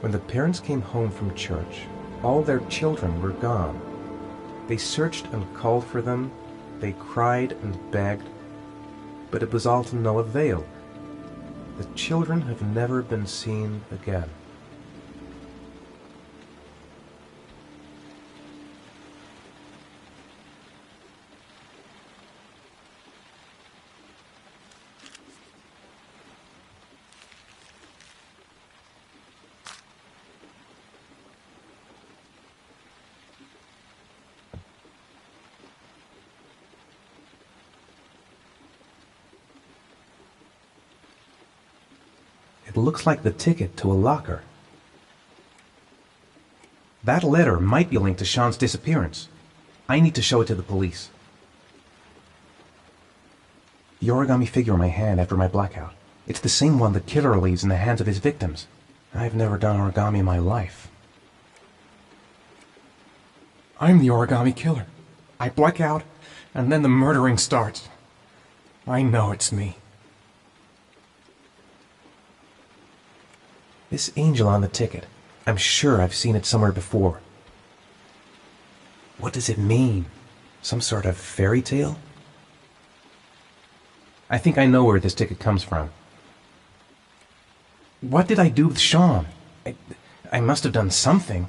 When the parents came home from church, all their children were gone. They searched and called for them, they cried and begged, but it was all to no avail. The children have never been seen again. It looks like the ticket to a locker. That letter might be linked to Sean's disappearance. I need to show it to the police. The origami figure in my hand after my blackout. It's the same one the killer leaves in the hands of his victims. I've never done origami in my life. I'm the origami killer. I black out, and then the murdering starts. I know it's me. This angel on the ticket, I'm sure I've seen it somewhere before. What does it mean? Some sort of fairy tale? I think I know where this ticket comes from. What did I do with Sean? I must have done something,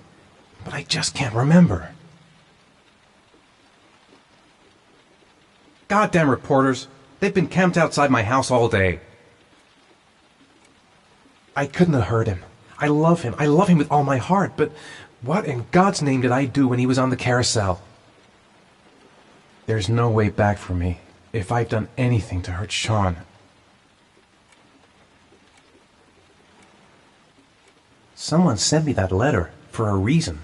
but I just can't remember. Goddamn reporters! They've been camped outside my house all day. I couldn't have hurt him. I love him. I love him with all my heart, but what in God's name did I do when he was on the carousel? There's no way back for me if I've done anything to hurt Sean. Someone sent me that letter for a reason.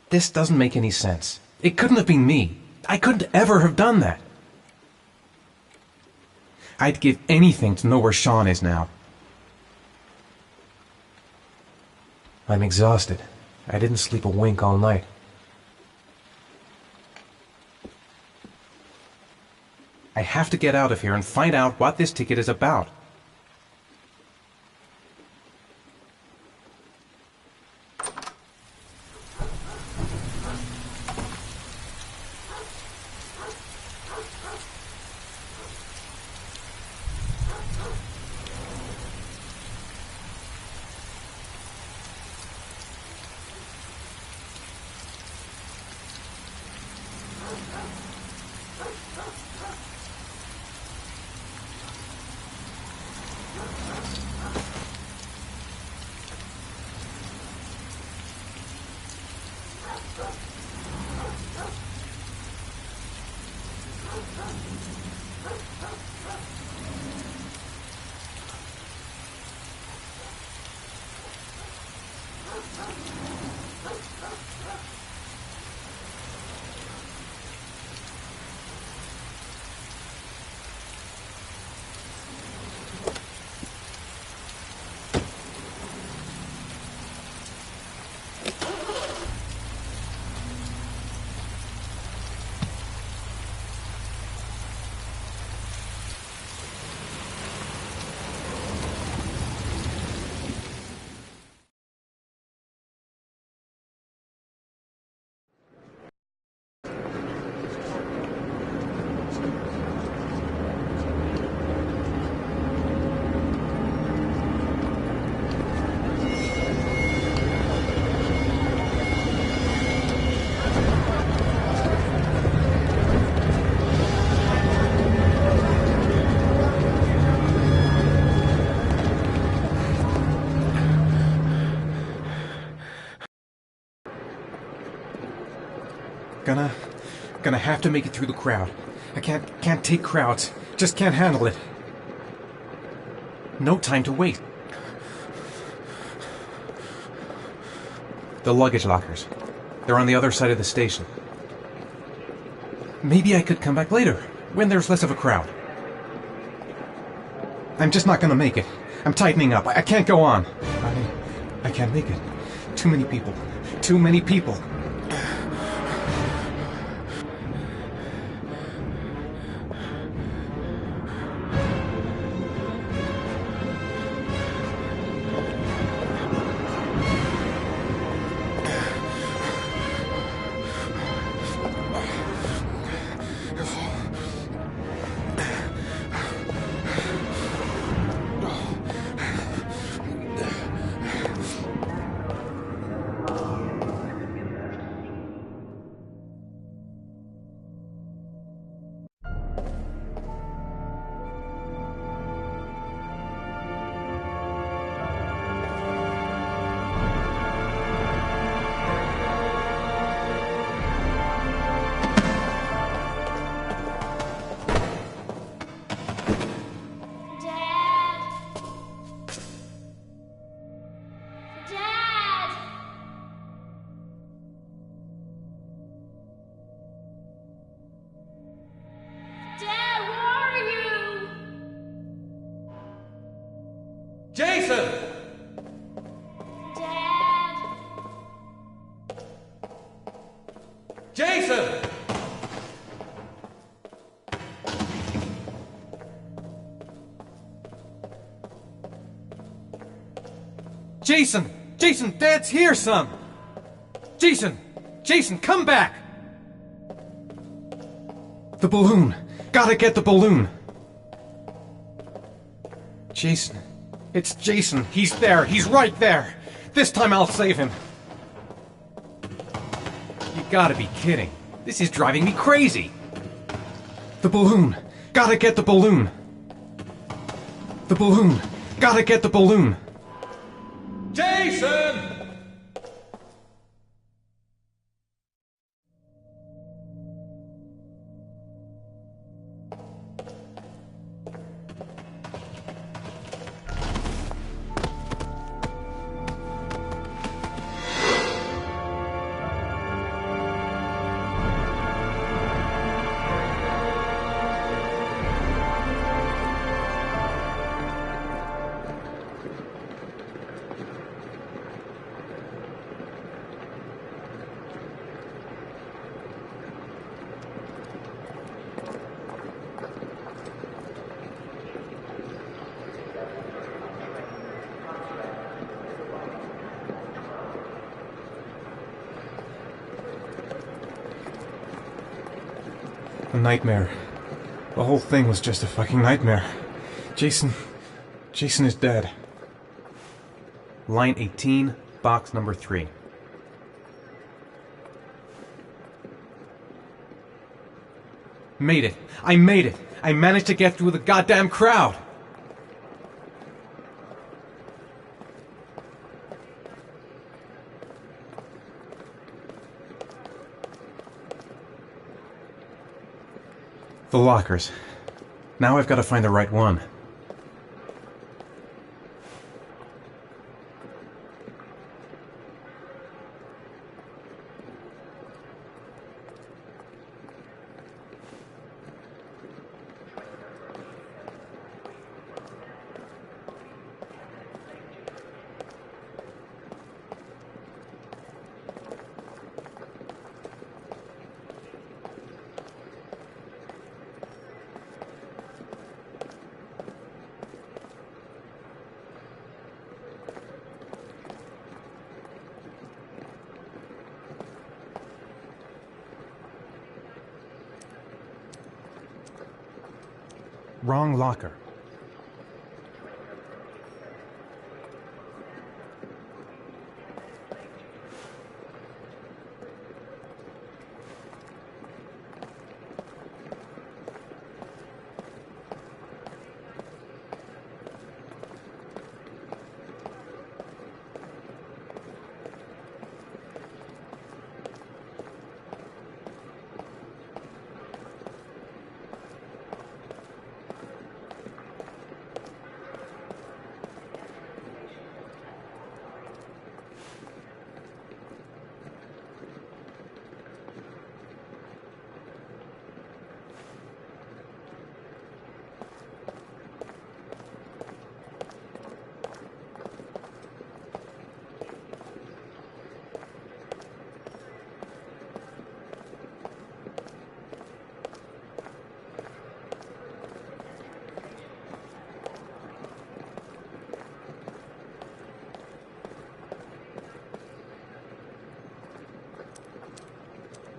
This doesn't make any sense. It couldn't have been me. I couldn't ever have done that. I'd give anything to know where Sean is now. I'm exhausted. I didn't sleep a wink all night. I have to get out of here and find out what this ticket is about. Gonna have to make it through the crowd. I can't take crowds. Just can't handle it. No time to wait. The luggage lockers. They're on the other side of the station. Maybe I could come back later, when there's less of a crowd. I'm just not gonna make it. I'm tightening up. I can't go on. I can't make it. Too many people. Too many people. Jason! Jason! Jason, Dad's here, son! Jason! Jason, come back! The balloon! Gotta get the balloon! Jason. It's Jason. He's there. He's right there. This time I'll save him. You gotta be kidding. This is driving me crazy. The balloon. Gotta get the balloon. The balloon. Gotta get the balloon. Jason! A nightmare. The whole thing was just a fucking nightmare. Jason is dead. Line 18, box number 3. Made it. I made it. I managed to get through the goddamn crowd. The lockers. Now I've got to find the right one. Wrong locker.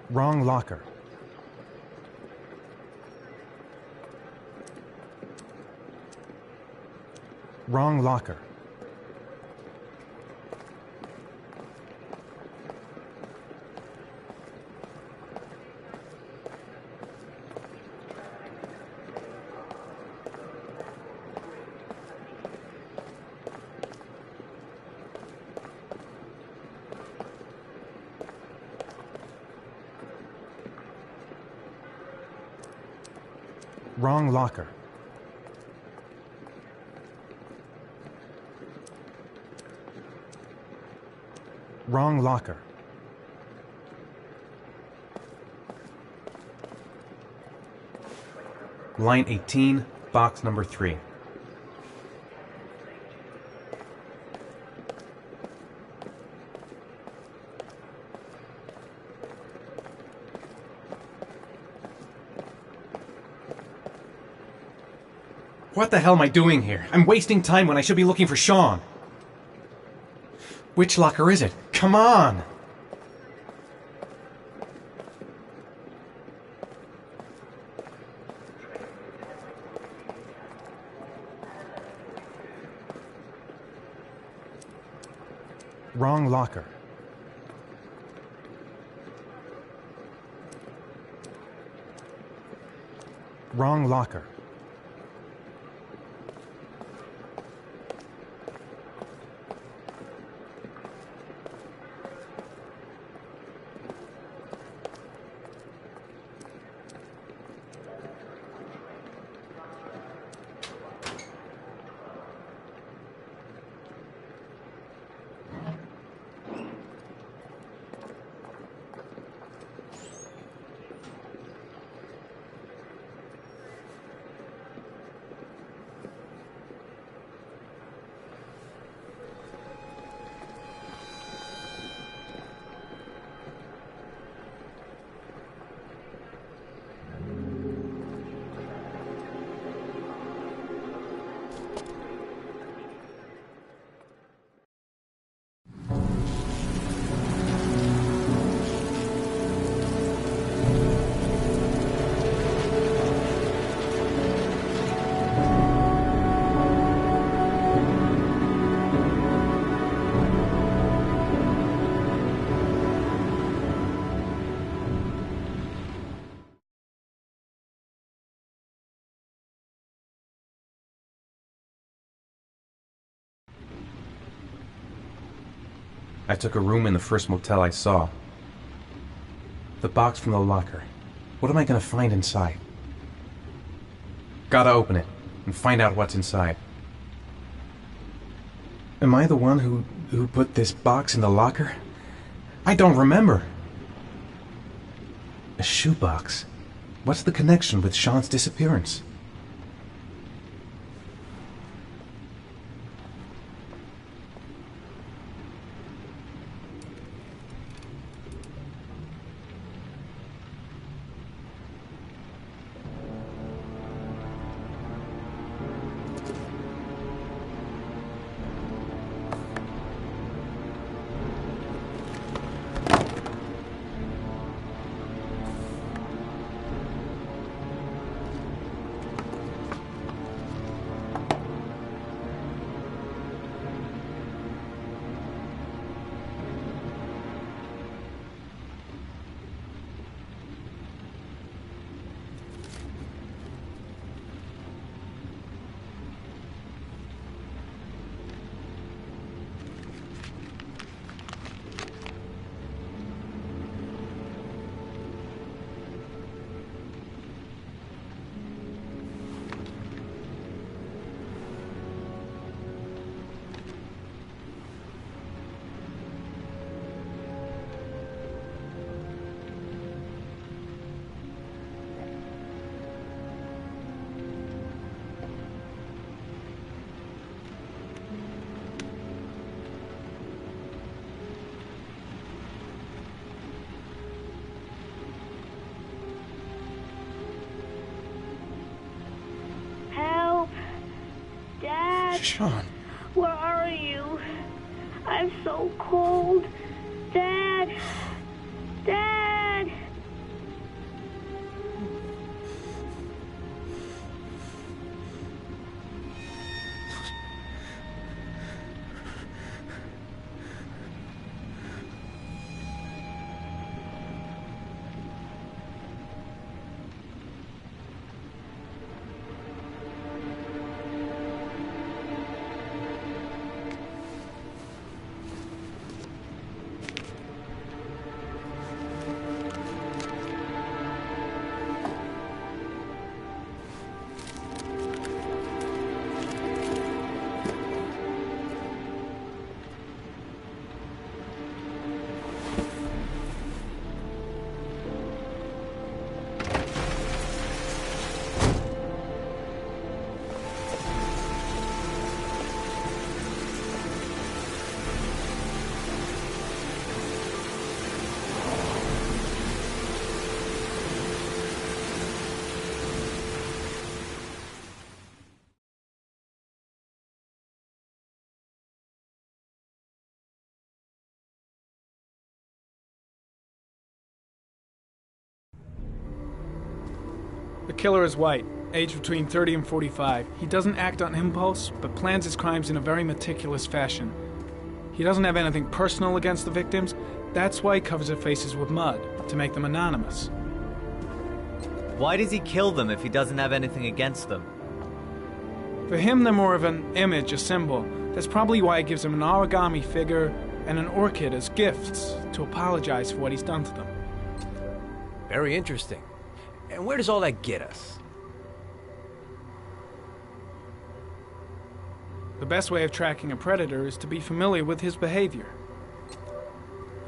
Wrong locker. Wrong locker. Wrong locker. Wrong locker. Line 18, box number 3. What the hell am I doing here? I'm wasting time when I should be looking for Sean. Which locker is it? Come on! Wrong locker. Wrong locker. I took a room in the first motel I saw. The box from the locker. What am I gonna find inside? Gotta open it and find out what's inside. Am I the one who put this box in the locker? I don't remember. A shoebox. What's the connection with Sean's disappearance? Sean. Where are you? I'm so cold. Dad! Dad! The killer is white, aged between 30 and 45. He doesn't act on impulse, but plans his crimes in a very meticulous fashion. He doesn't have anything personal against the victims. That's why he covers their faces with mud, to make them anonymous. Why does he kill them if he doesn't have anything against them? For him, they're more of an image, a symbol. That's probably why he gives them an origami figure and an orchid as gifts to apologize for what he's done to them. Very interesting. And where does all that get us? The best way of tracking a predator is to be familiar with his behavior.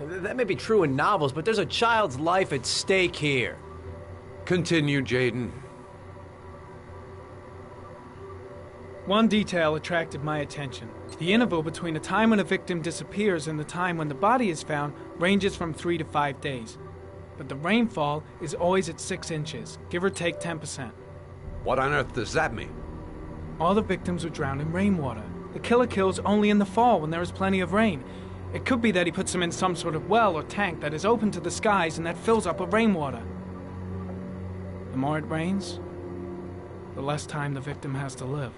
That may be true in novels, but there's a child's life at stake here. Continue, Jayden. One detail attracted my attention. The interval between the time when a victim disappears and the time when the body is found ranges from 3 to 5 days. But the rainfall is always at 6 inches, give or take 10%. What on earth does that mean? All the victims were drowned in rainwater. The killer kills only in the fall when there is plenty of rain. It could be that he puts them in some sort of well or tank that is open to the skies and that fills up with rainwater. The more it rains, the less time the victim has to live.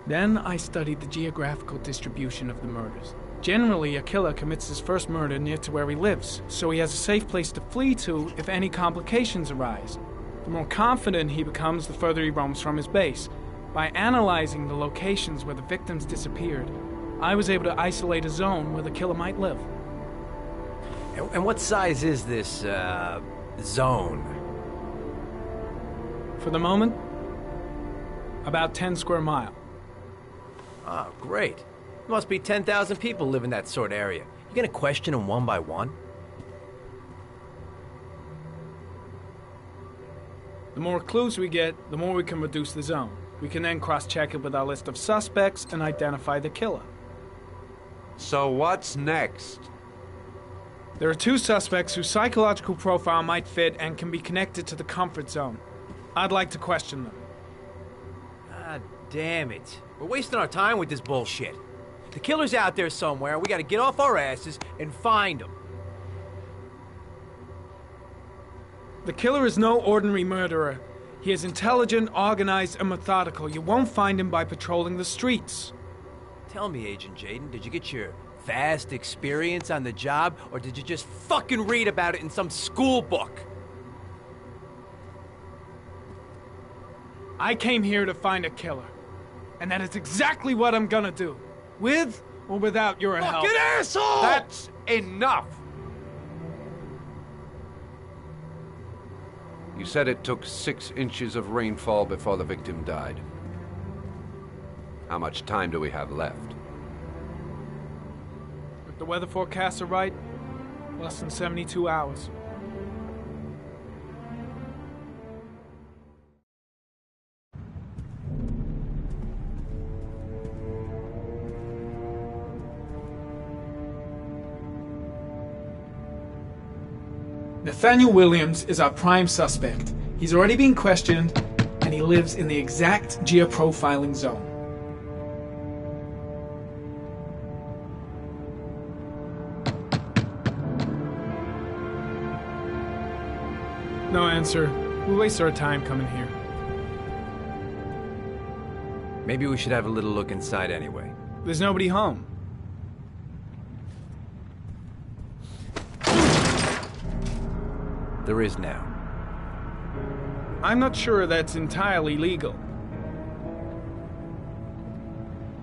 Then I studied the geographical distribution of the murders. Generally, a killer commits his first murder near to where he lives, so he has a safe place to flee to if any complications arise. The more confident he becomes, the further he roams from his base. By analyzing the locations where the victims disappeared, I was able to isolate a zone where the killer might live. And what size is this, zone? For the moment, about 10 square miles. Oh, great. There must be 10,000 people live in that sort of area. You gonna question them one by one? The more clues we get, the more we can reduce the zone. We can then cross-check it with our list of suspects and identify the killer. So what's next? There are 2 suspects whose psychological profile might fit and can be connected to the comfort zone. I'd like to question them. Ah, damn it. We're wasting our time with this bullshit. The killer's out there somewhere, we gotta get off our asses and find him. The killer is no ordinary murderer. He is intelligent, organized, and methodical. You won't find him by patrolling the streets. Tell me, Agent Jayden, did you get your vast experience on the job, or did you just fucking read about it in some school book? I came here to find a killer. And that is exactly what I'm gonna do. With or without your help. Fucking asshole! That's enough! You said it took 6 inches of rainfall before the victim died. How much time do we have left? If the weather forecasts are right, less than 72 hours. Nathaniel Williams is our prime suspect. He's already been questioned, and he lives in the exact geoprofiling zone. No answer. We waste our time coming here. Maybe we should have a little look inside anyway. There's nobody home. There is now. I'm not sure that's entirely legal.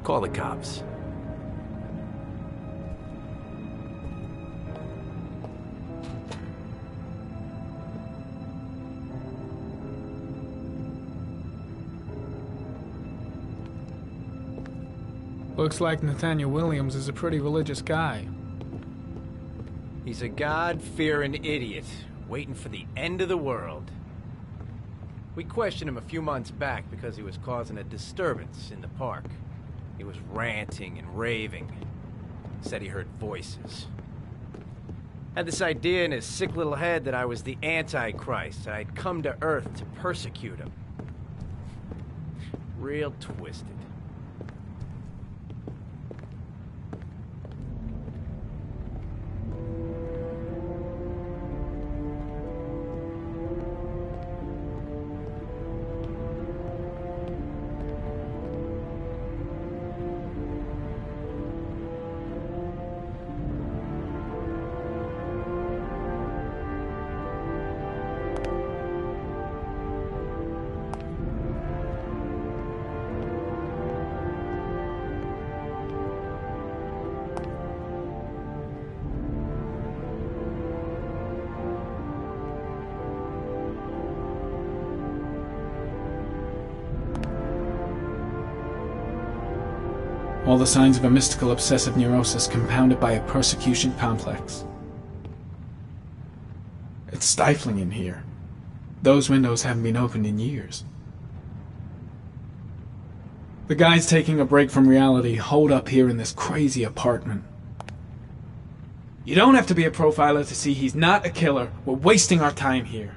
Call the cops. Looks like Nathaniel Williams is a pretty religious guy. He's a God-fearing idiot, waiting for the end of the world. We questioned him a few months back because he was causing a disturbance in the park. He was ranting and raving. Said he heard voices. Had this idea in his sick little head that I was the Antichrist, and I'd come to Earth to persecute him. Real twisted. All the signs of a mystical obsessive neurosis compounded by a persecution complex. It's stifling in here. Those windows haven't been opened in years. The guy's taking a break from reality, holed up here in this crazy apartment. You don't have to be a profiler to see he's not a killer. We're wasting our time here.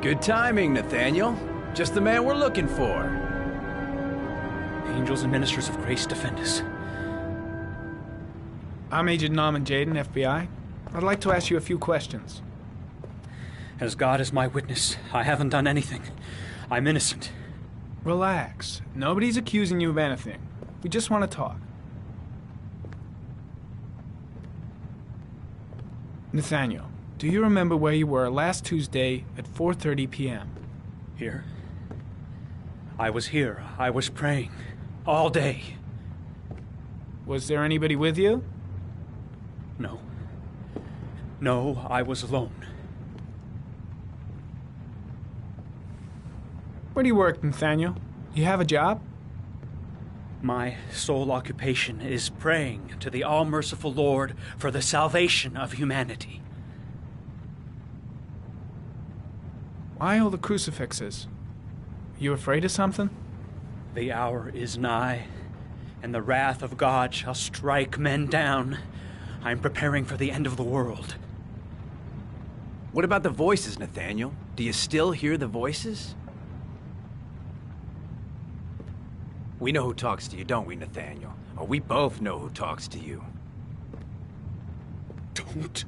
Good timing, Nathaniel. Just the man we're looking for. Angels and ministers of grace defend us. I'm Agent Norman Jayden, FBI. I'd like to ask you a few questions. As God is my witness, I haven't done anything. I'm innocent. Relax. Nobody's accusing you of anything. We just want to talk. Nathaniel, do you remember where you were last Tuesday at 4:30 p.m.? Here? I was here. I was praying. All day. Was there anybody with you? No. No, I was alone. Where do you work, Nathaniel? You have a job? My sole occupation is praying to the all-merciful Lord for the salvation of humanity. Why all the crucifixes? You afraid of something? The hour is nigh, and the wrath of God shall strike men down. I'm preparing for the end of the world. What about the voices, Nathaniel? Do you still hear the voices? We know who talks to you, don't we, Nathaniel? Or we both know who talks to you. Don't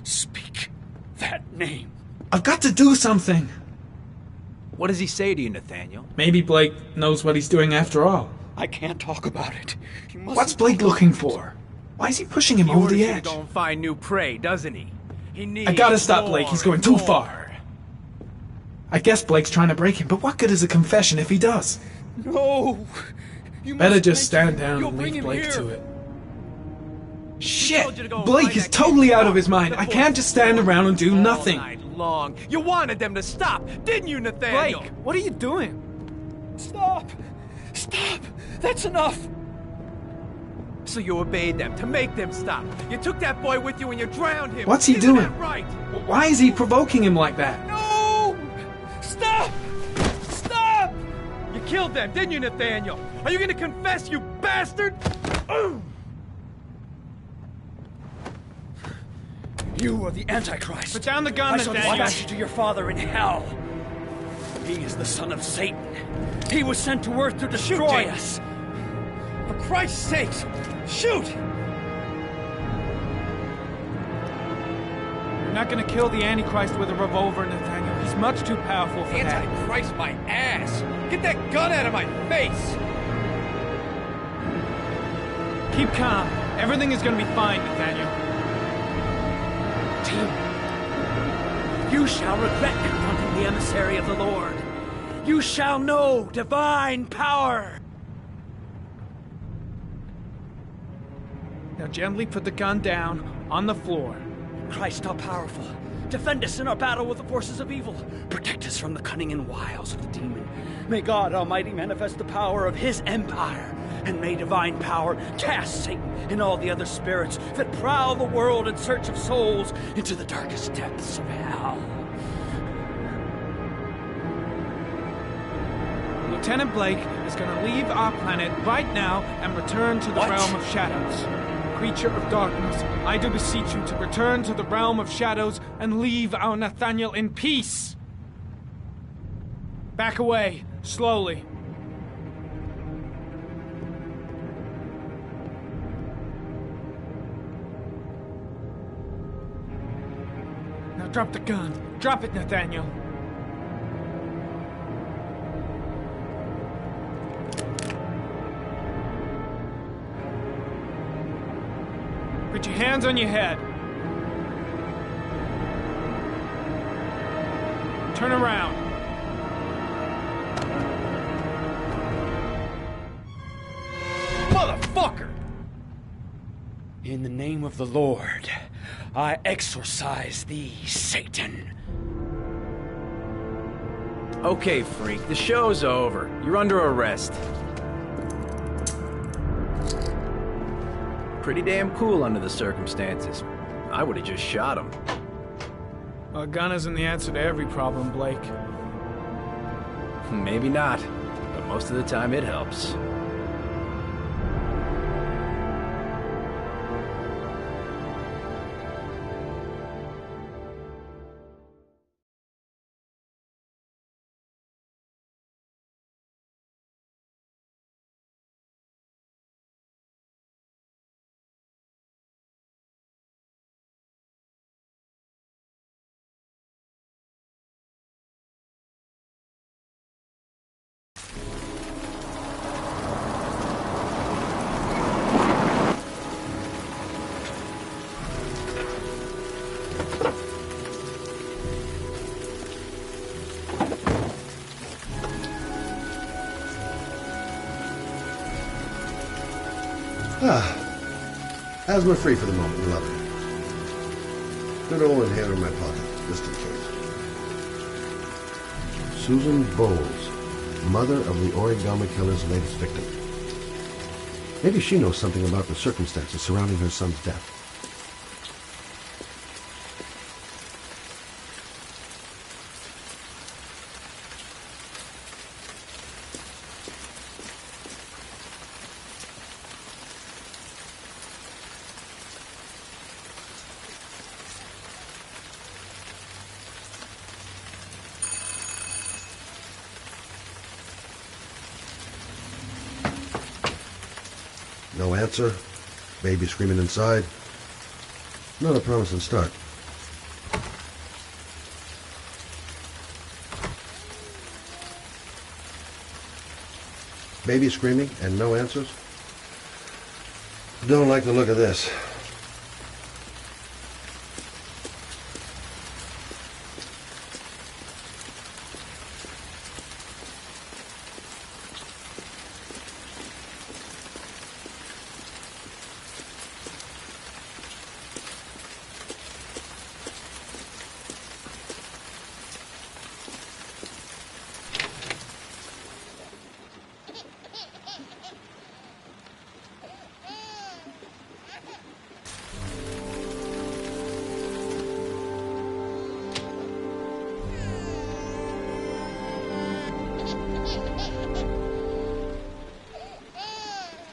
speak that name. I've got to do something! What does he say to you, Nathaniel? Maybe Blake knows what he's doing after all. I can't talk about it. You mustn't. What's Blake looking for? Why is he pushing him over the edge? He go and find new prey, doesn't he? He needs I gotta stop Blake, he's going too more. far. I guess Blake's trying to break him, but what good is a confession if he does? No! You Better must just stand mention- down You'll and bring leave him Blake here. to it. told Shit! you to go and Blake find is that totally kid. out of his mind. The I can't just stand boys around and do all nothing. night long. You wanted them to stop, didn't you, Nathaniel? Blake, what are you doing? Stop! Stop! That's enough! So you obeyed them to make them stop. You took that boy with you and you drowned him. What's he Isn't doing? that right? Why is he provoking him like that? No! Stop! Stop! You killed them, didn't you, Nathaniel? Are you gonna confess, you bastard? You are the Antichrist. Put down the gun, I shall Nathaniel. dispatch you to your father in hell. He is the son of Satan. He was sent to earth to destroy Jake. us. For Christ's sakes, shoot! You're not gonna kill the Antichrist with a revolver, Nathaniel. He's much too powerful for that. Antichrist my ass! Get that gun out of my face! Keep calm. Everything is gonna be fine, Nathaniel. You shall regret confronting the emissary of the Lord. You shall know divine power. Now gently put the gun down on the floor. Christ all-powerful, defend us in our battle with the forces of evil. Protect us from the cunning and wiles of the demon. May God Almighty manifest the power of his empire, and may divine power cast Satan and all the other spirits that prowl the world in search of souls into the darkest depths of hell. Lieutenant Blake is going to leave our planet right now and return to the realm of shadows. Creature of darkness, I do beseech you to return to the realm of shadows and leave our Nathaniel in peace. Back away, slowly. Now drop the gun. Drop it, Nathaniel. Put your hands on your head. Turn around. Motherfucker! In the name of the Lord, I exorcise thee, Satan. Okay, freak, the show's over. You're under arrest. Pretty damn cool under the circumstances. I would have just shot him. A gun isn't the answer to every problem, Blake. Maybe not, but most of the time it helps. Asthma free for the moment, love it. Good old inhaler in my pocket, just in case. Susan Bowles, mother of the Origami killer's latest victim. Maybe she knows something about the circumstances surrounding her son's death. No answer. Baby screaming inside. Not a promising start. Baby screaming and no answers? Don't like the look of this.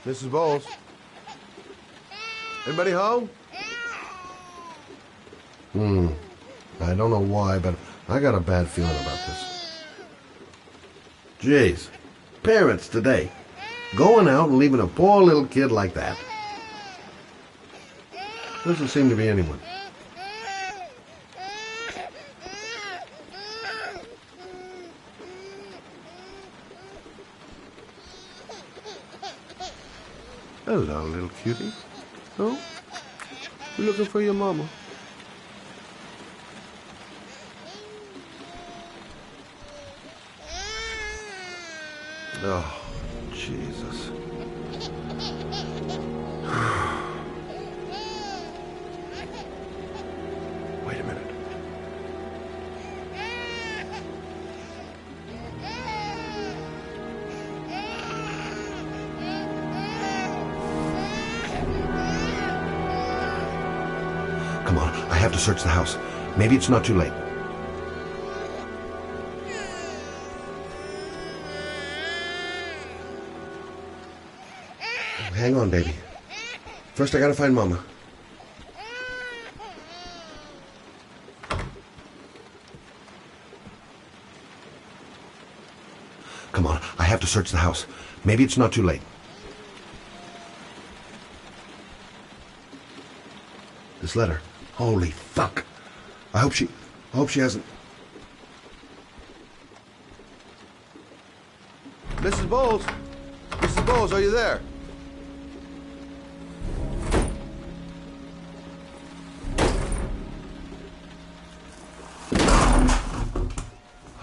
Mrs. Bowles? Anybody home? I don't know why, but I got a bad feeling about this. Jeez. Parents today. Going out and leaving a poor little kid like that. Doesn't seem to be anyone. Hello, little cutie. Oh? You looking for your mama? Oh, Jesus. Wait a minute. Come on, I have to search the house. Maybe it's not too late. Hang on, baby. First, I gotta find Mama. Come on, I have to search the house. Maybe it's not too late. This letter. Holy fuck. I hope she hasn't... Mrs. Bowles? Mrs. Bowles, are you there?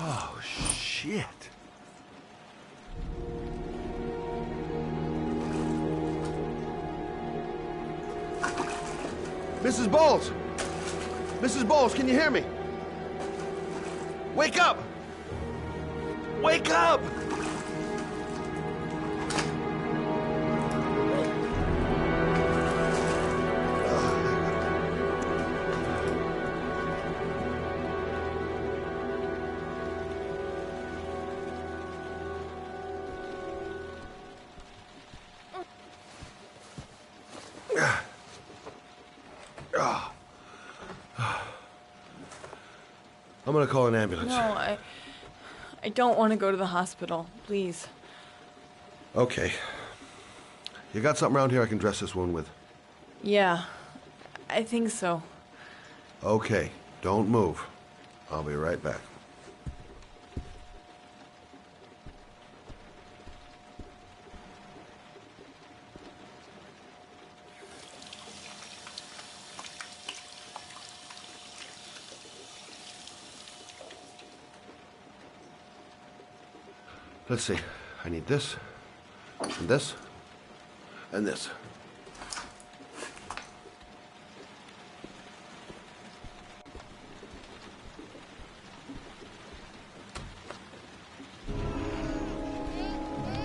Oh, shit. Mrs. Bowles! Mrs. Bowles, can you hear me? Wake up! Wake up! I'm gonna call an ambulance. No, I don't want to go to the hospital. Please. Okay. You got something around here I can dress this wound with? Yeah, I think so. Okay, don't move. I'll be right back. Let's see. I need this, and this, and this.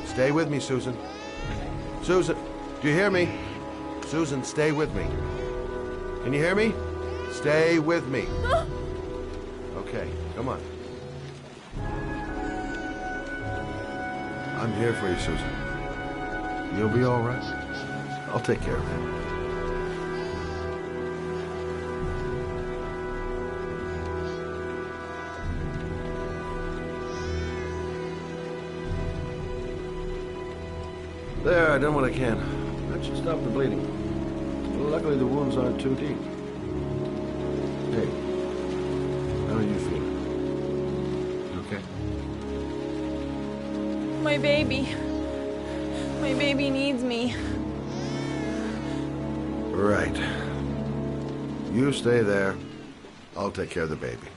Stay with me, Susan. Susan, do you hear me? Susan, stay with me. Can you hear me? Stay with me. Okay, come on. I'm here for you, Susan. You'll be all right. I'll take care of it. There, I done what I can. That should stop the bleeding. Luckily, the wounds aren't too deep. Hey, how are you feeling? You okay? My baby. My baby needs me. Right. You stay there. I'll take care of the baby.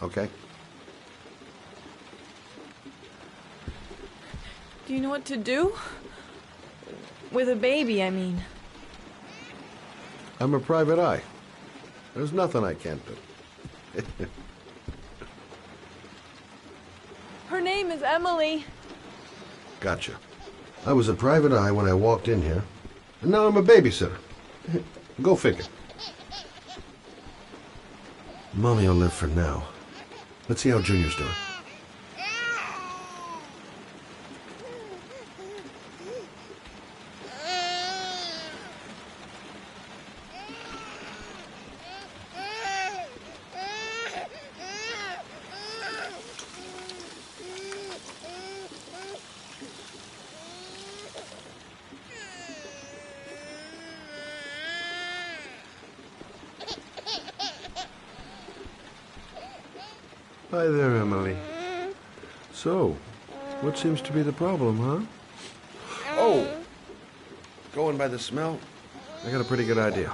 Okay? Do you know what to do? With a baby, I mean. I'm a private eye. There's nothing I can't do. Her name is Emily. Gotcha. I was a private eye when I walked in here, and now I'm a babysitter. Go figure. Mommy will live for now. Let's see how Junior's doing. Hi there, Emily. So, what seems to be the problem, huh? Oh! Going by the smell, I got a pretty good idea.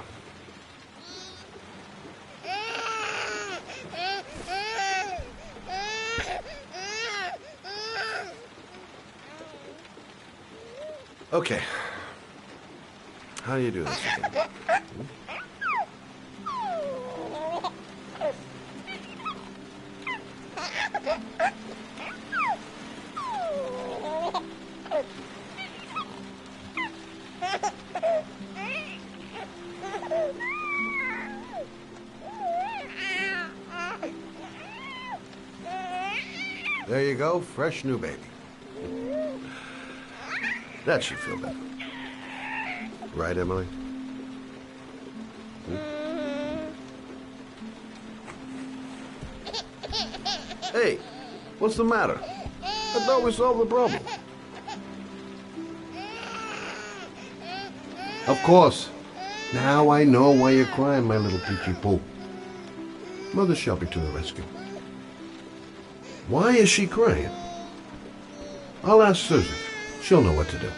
Okay. How do you do this again? There you go, fresh new baby. That should feel better. Right, Emily? Hey, what's the matter? I thought we solved the problem. Of course. Now I know why you're crying, my little peachy poo. Mother Shelby to the rescue. Why is she crying? I'll ask Susan. She'll know what to do.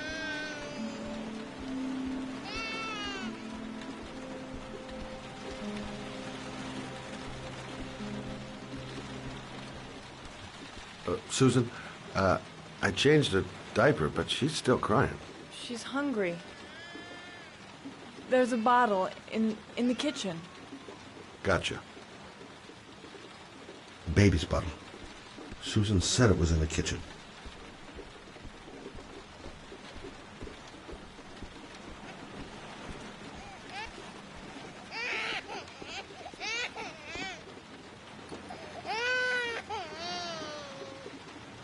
Susan, I changed her diaper, but she's still crying. She's hungry. There's a bottle in the kitchen. Gotcha. Baby's bottle. Susan said it was in the kitchen.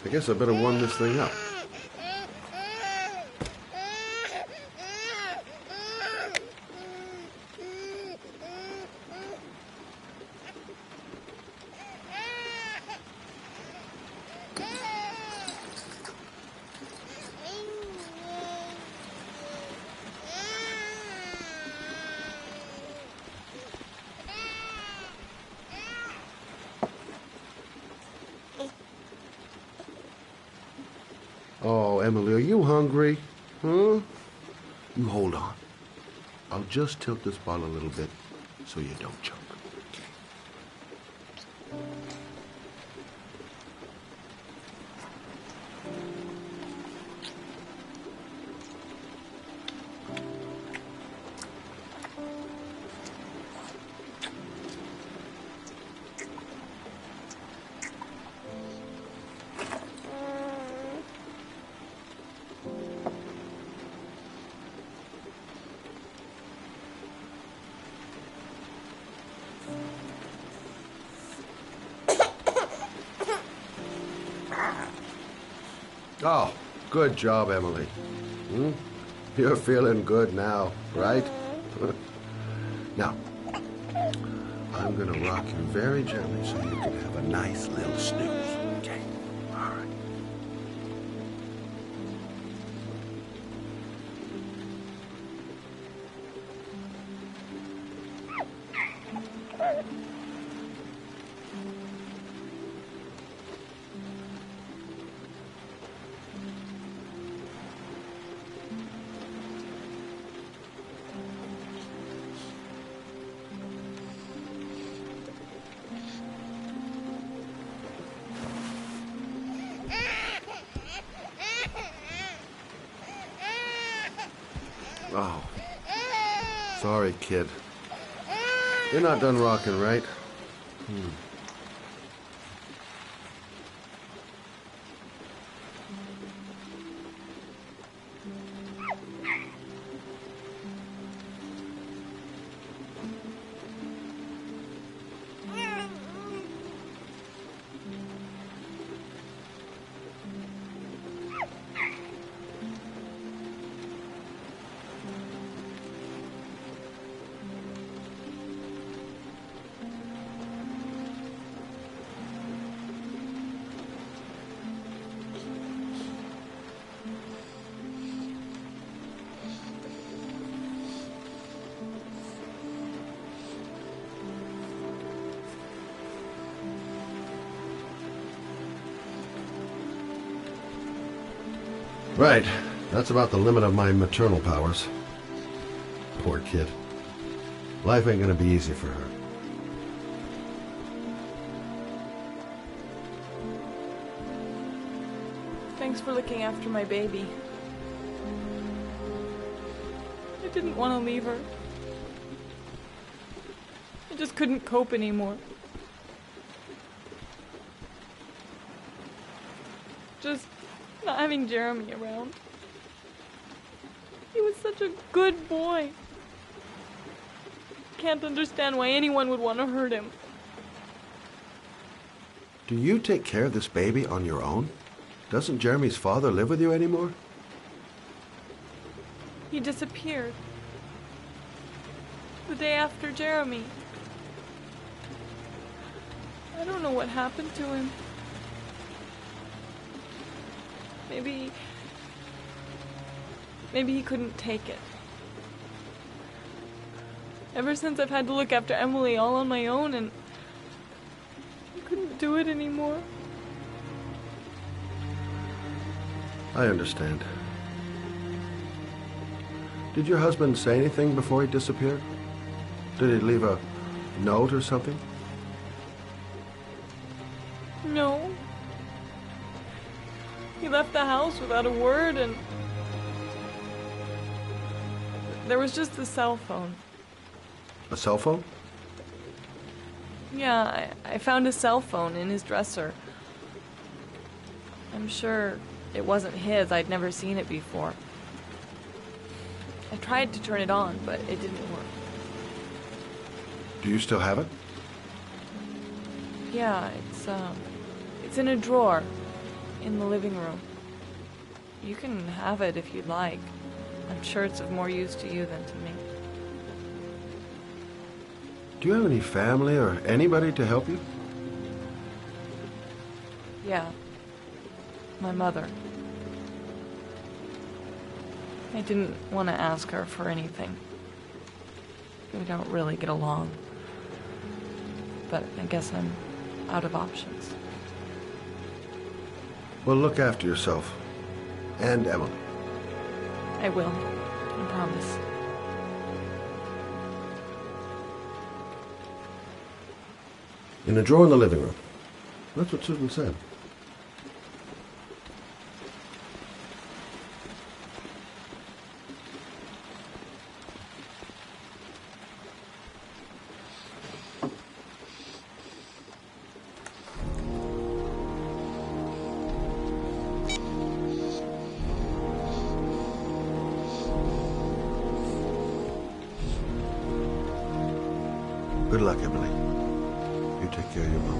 I guess I better warm this thing up. Oh, Emily, are you hungry? Huh? You hold on. I'll just tilt this bottle a little bit so you don't choke. Oh, good job, Emily. You're feeling good now, right? Now, I'm gonna rock you very gently so you can have a nice little snooze. Okay? All right. Oh, sorry, kid. You're not done rocking, right? Right. That's about the limit of my maternal powers. Poor kid. Life ain't gonna be easy for her. Thanks for looking after my baby. I didn't want to leave her. I just couldn't cope anymore. Just not having Jeremy around. He was such a good boy. Can't understand why anyone would want to hurt him. Do you take care of this baby on your own? Doesn't Jeremy's father live with you anymore? He disappeared. The day after Jeremy. I don't know what happened to him. Maybe he couldn't take it. Ever since I've had to look after Emily all on my own, and I couldn't do it anymore. I understand. Did your husband say anything before he disappeared? Did he leave a note or something? No. He left the house without a word, and there was just the cell phone. A cell phone? Yeah, I found a cell phone in his dresser. I'm sure it wasn't his. I'd never seen it before. I tried to turn it on, but it didn't work. Do you still have it? Yeah, it's in a drawer in the living room. You can have it if you'd like. I'm sure it's of more use to you than to me. Do you have any family or anybody to help you? Yeah. My mother. I didn't want to ask her for anything. We don't really get along. But I guess I'm out of options. Well, look after yourself. And Emily. I will. I promise. In a drawer in the living room. That's what Susan said. Good luck, Emily. You take care of your mama.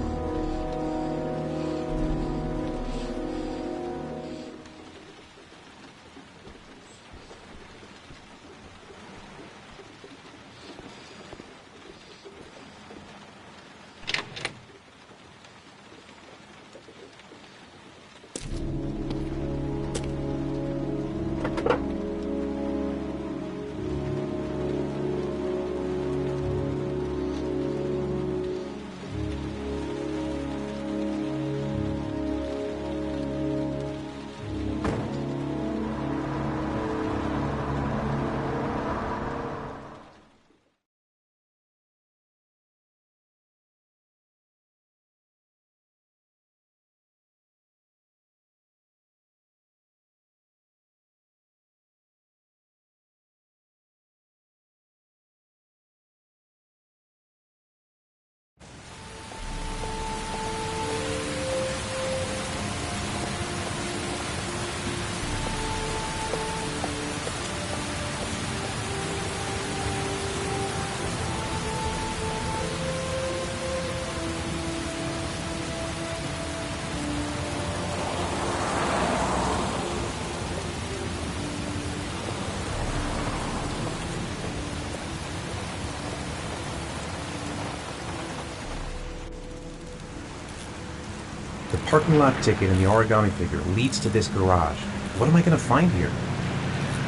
The parking lot ticket and the origami figure leads to this garage. What am I going to find here?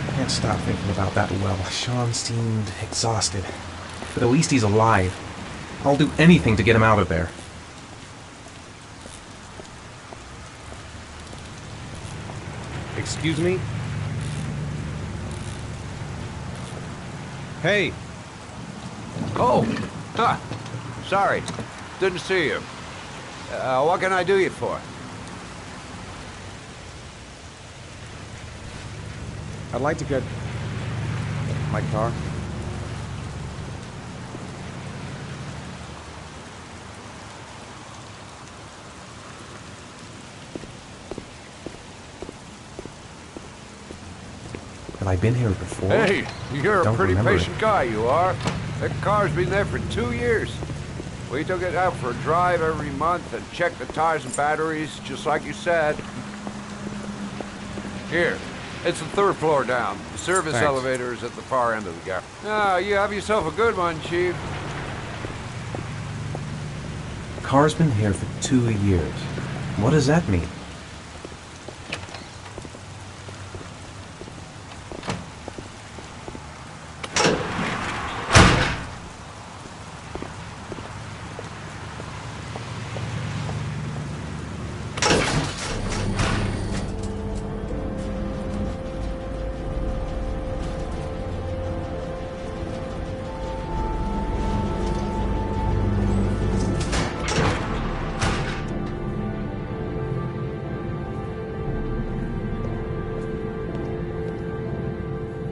I can't stop thinking about that well. Sean seemed exhausted. But at least he's alive. I'll do anything to get him out of there. Excuse me? Hey! Oh! Huh. Sorry. Didn't see you. What can I do you for? I'd like to get my car. Have I been here before? Hey, you're a pretty remember patient guy, you are. That car's been there for 2 years. We took it out for a drive every month and checked the tires and batteries, just like you said. Here, it's the 3rd floor down. The service Thanks. elevator is at the far end of the garage. Ah, you have yourself a good one, Chief. The car's been here for 2 years. What does that mean?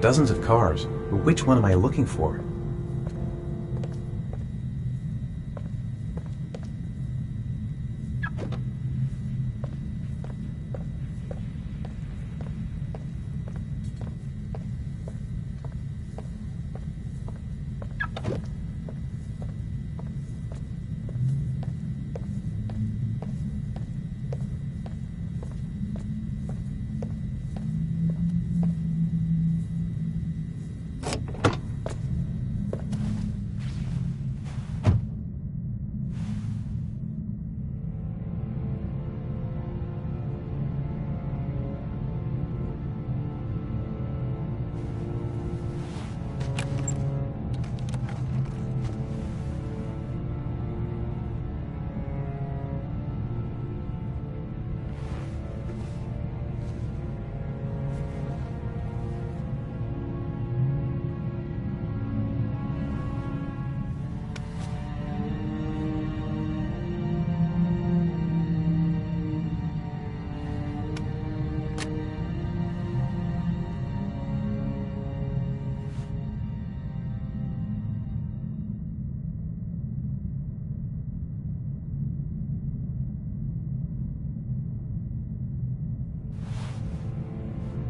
Dozens of cars. But which one am I looking for?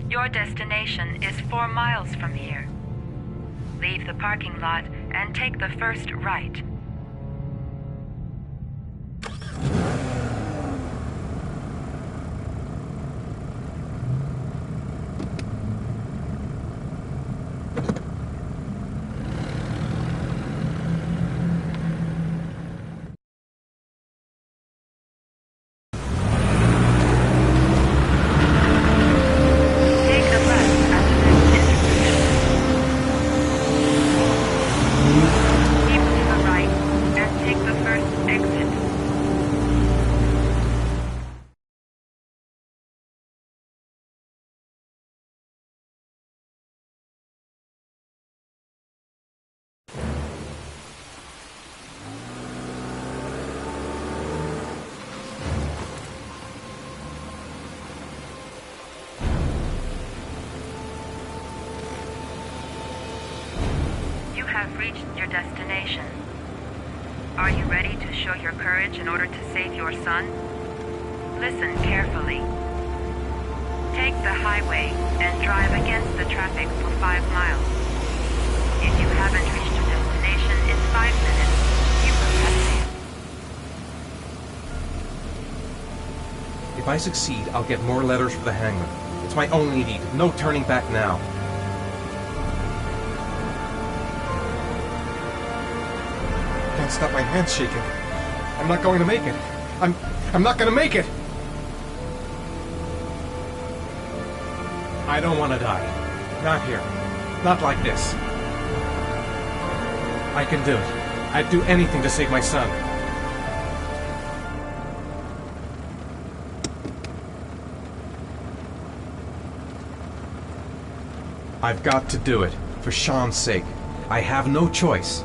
Your destination is 4 miles from here. Leave the parking lot and take the first right. You have reached your destination. Are you ready to show your courage in order to save your son? Listen carefully. Take the highway and drive against the traffic for 5 miles. If you haven't reached your destination in 5 minutes, you will have failed. If I succeed, I'll get more letters for the hangman. It's my only need. No turning back now. I can't stop my hands shaking. I'm not going to make it. I'm not going to make it! I don't want to die. Not here. Not like this. I can do it. I'd do anything to save my son. I've got to do it. For Sean's sake. I have no choice.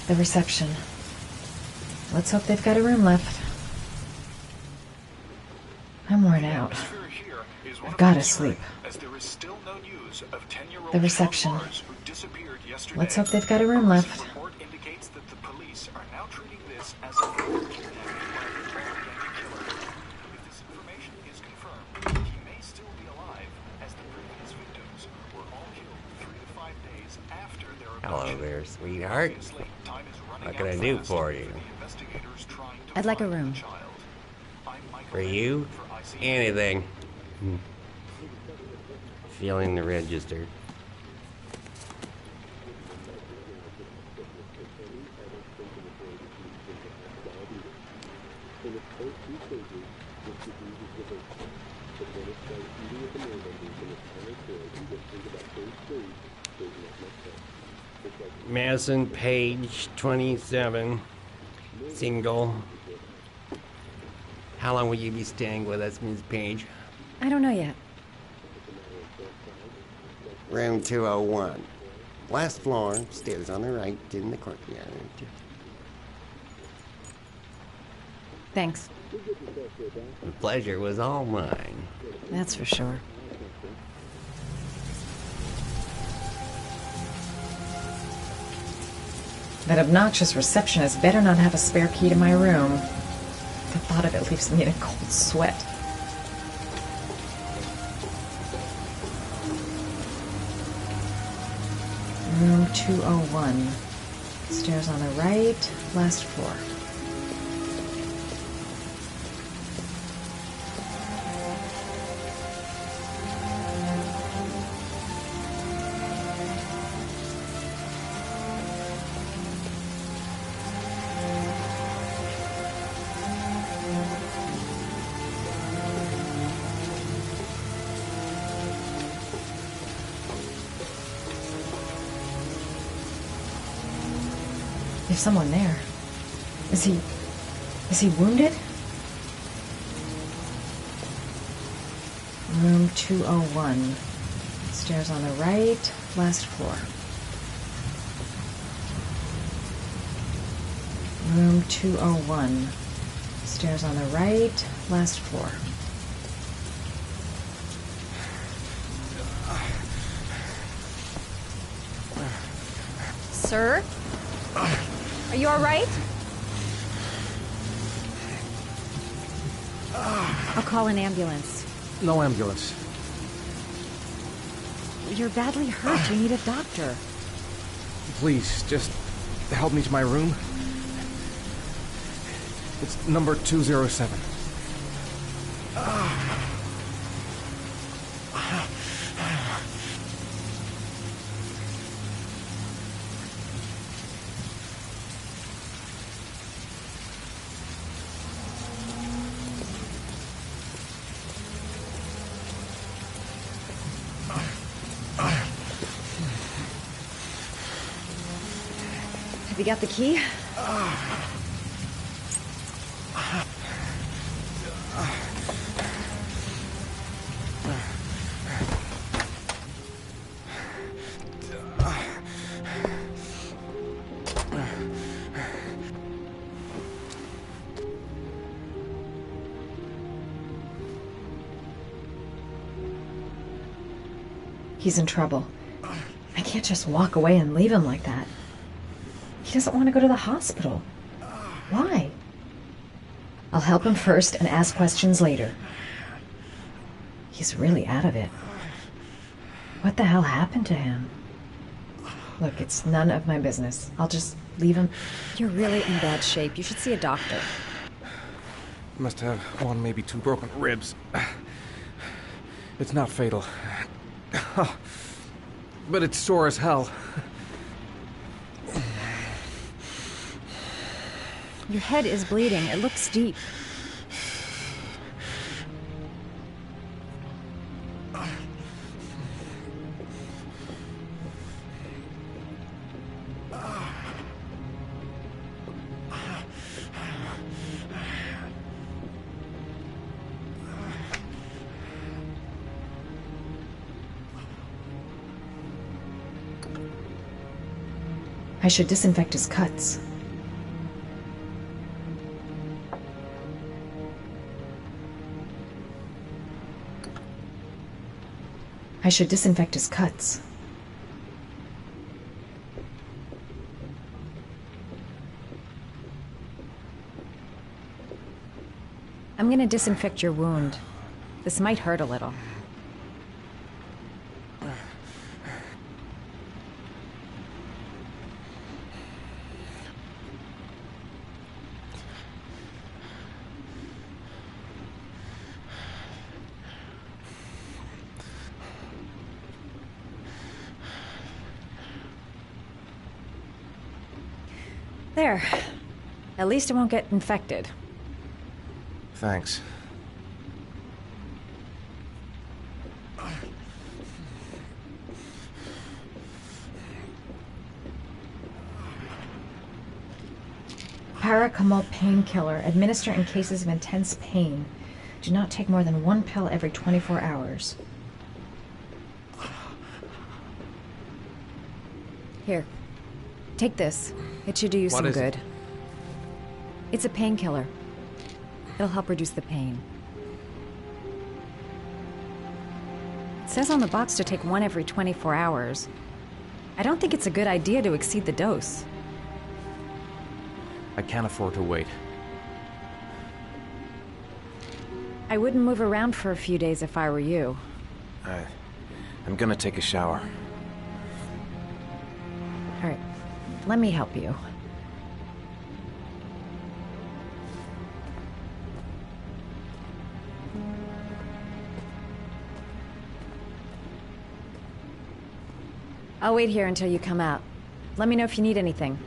The reception. Let's hope they've got a room left. I'm worn out. I've gotta sleep. The reception. Let's hope they've got a room left. Hello there, sweetheart. What can I do for you? I'd like a room. For you? Anything. Feeling the register. Madison Page, 27, single. How long will you be staying with us, Ms. Page? I don't know yet. Room 201. Last floor, stairs on the right, in the courtyard. Thanks. The pleasure was all mine. That's for sure. That obnoxious receptionist better not have a spare key to my room. The thought of it leaves me in a cold sweat. Room 201. Stairs on the right, last floor. There's someone there. Is he wounded? Room 201. Stairs on the right, last floor. Room 201. Stairs on the right, last floor. Sir? Are you all right? I'll call an ambulance. No ambulance. You're badly hurt. You need a doctor. Please, just help me to my room. It's number 207. Have you got the key? He's in trouble. I can't just walk away and leave him like that. He doesn't want to go to the hospital. Why? I'll help him first and ask questions later. He's really out of it. What the hell happened to him? Look, it's none of my business. I'll just leave him. You're really in bad shape. You should see a doctor. Must have one, maybe two broken ribs. It's not fatal. But it's sore as hell. Your head is bleeding. It looks deep. I should disinfect his cuts. I should disinfect his cuts. I'm gonna disinfect your wound. This might hurt a little. There. At least it won't get infected. Thanks. Paracetamol painkiller. Administer in cases of intense pain. Do not take more than 1 pill every 24 hours. Here. Take this. It should do you some good. It's a painkiller. It'll help reduce the pain. It says on the box to take 1 every 24 hours. I don't think it's a good idea to exceed the dose. I can't afford to wait. I wouldn't move around for a few days if I were you. I'm gonna take a shower. All right. Let me help you. I'll wait here until you come out. Let me know if you need anything.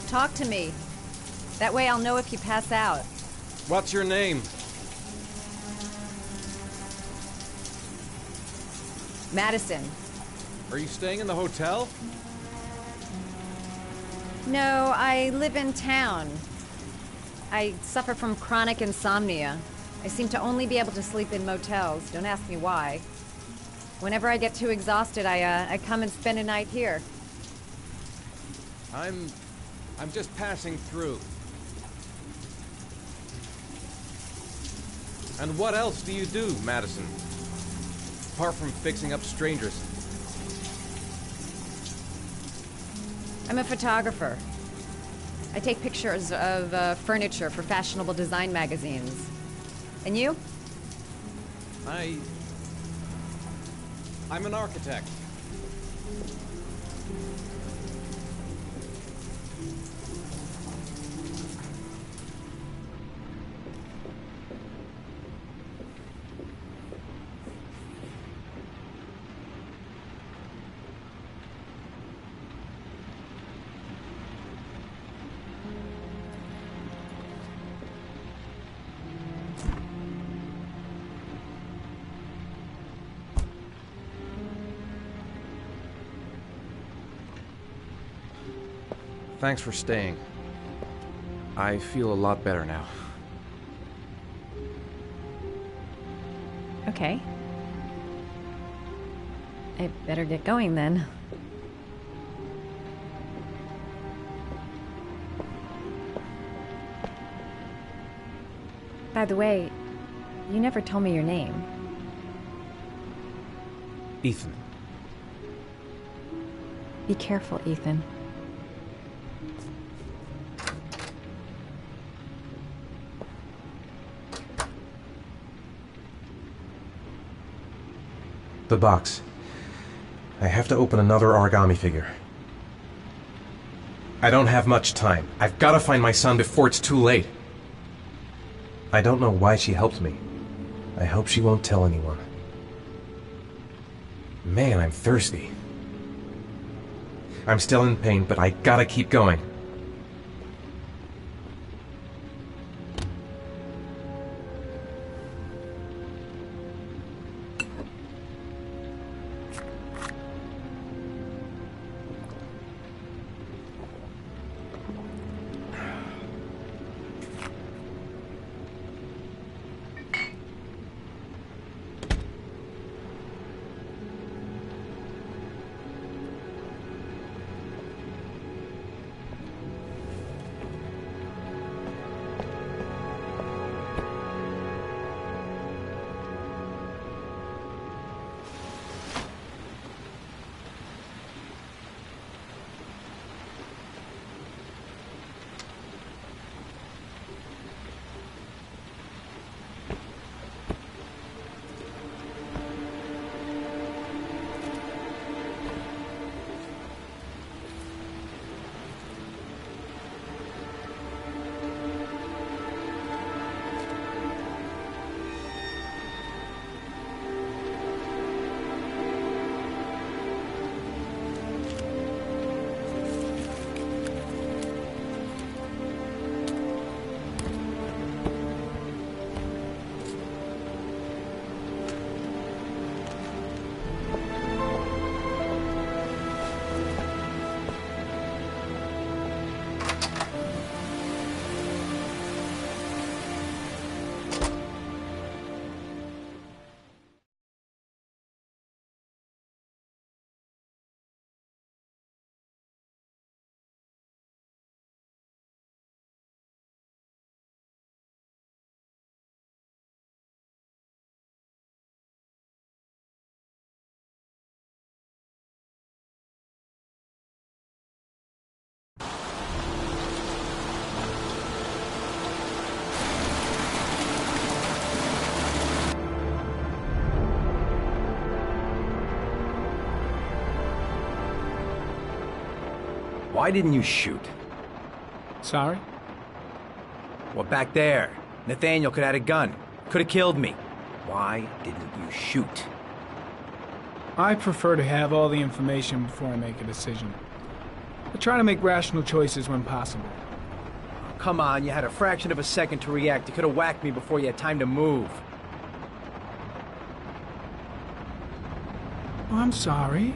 Talk to me. That way I'll know if you pass out. What's your name? Madison. Are you staying in the hotel? No, I live in town. I suffer from chronic insomnia. I seem to only be able to sleep in motels. Don't ask me why. Whenever I get too exhausted, I come and spend a night here. I'm just passing through. And what else do you do, Madison? Apart from fixing up strangers. I'm a photographer. I take pictures of furniture for fashionable design magazines. And you? I'm an architect. Thanks for staying. I feel a lot better now. Okay. I better get going then. By the way, you never told me your name. Ethan. Be careful, Ethan. The box. I have to open another origami figure. I don't have much time. I've got to find my son before it's too late. I don't know why she helped me. I hope she won't tell anyone. Man, I'm thirsty. I'm still in pain, but I gotta keep going. Why didn't you shoot? Sorry? Well, back there. Nathaniel could have had a gun. Could have killed me. Why didn't you shoot? I prefer to have all the information before I make a decision. I try to make rational choices when possible. Come on, you had a fraction of a second to react. You could have whacked me before you had time to move. Oh, I'm sorry.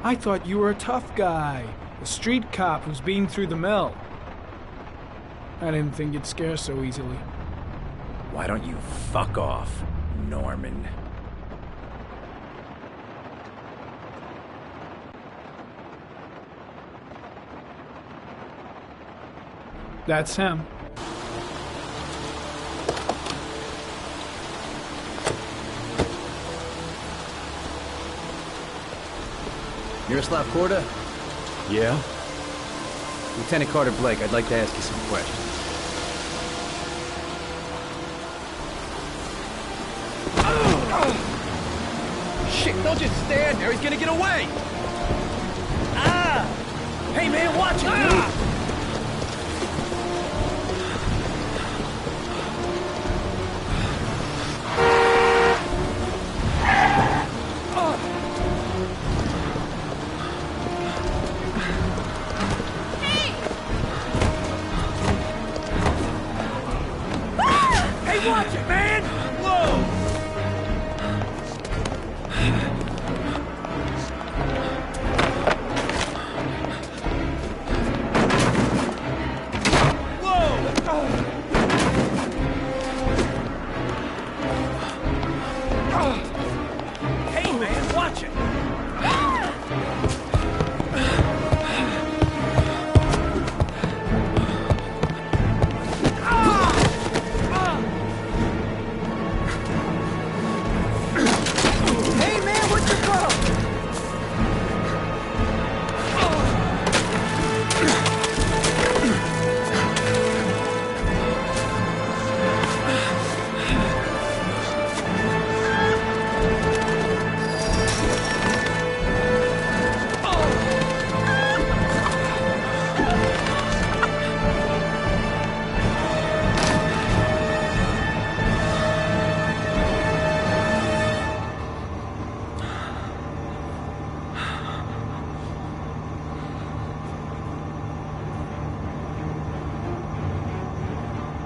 I thought you were a tough guy. A street cop who's been through the mill. I didn't think you'd scare so easily. Why don't you fuck off, Norman? That's him. Miroslav Korda? Yeah? Lieutenant Carter Blake, I'd like to ask you some questions. Shit, don't just stand there. He's gonna get away! Ah! Hey, man, watch it! Ah! Watch it, man! Whoa! Hey, man, watch it!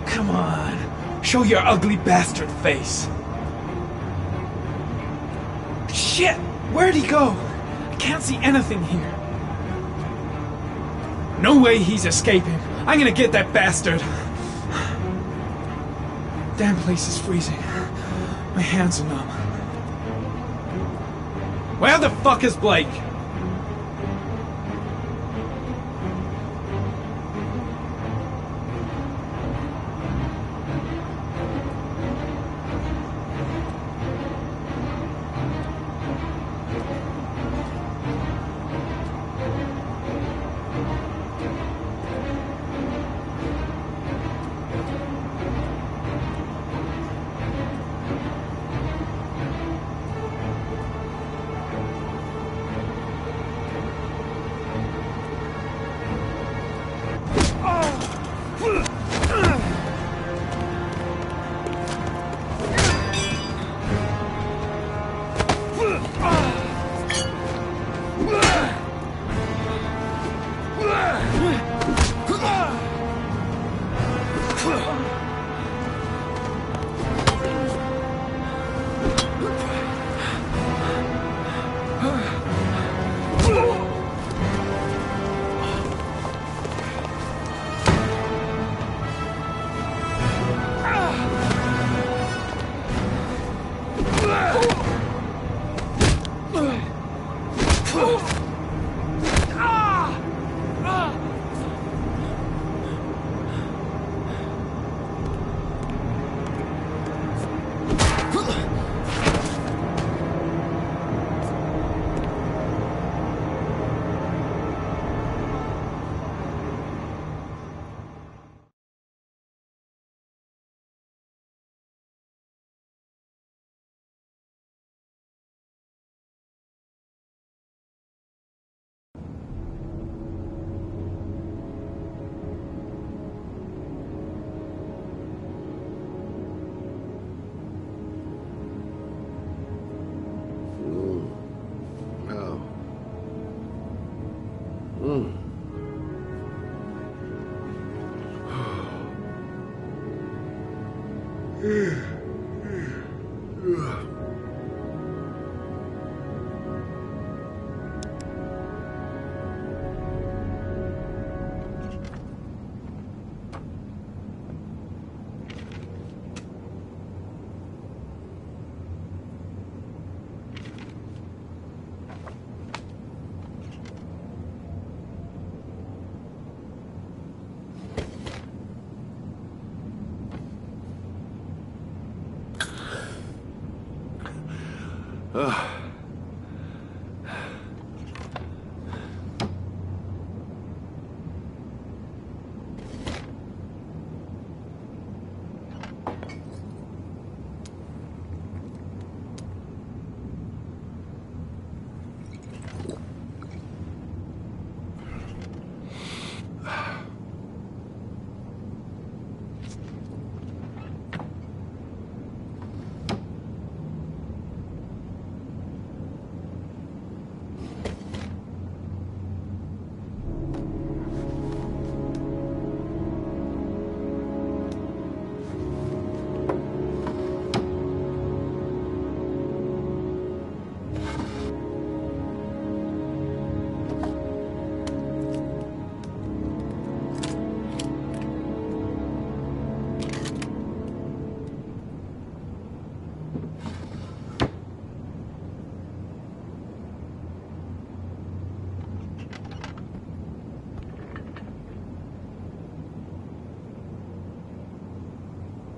Come on. Show your ugly bastard face. Shit! Where'd he go? I can't see anything here. No way he's escaping. I'm gonna get that bastard. Damn place is freezing. My hands are numb. Where the fuck is Blake?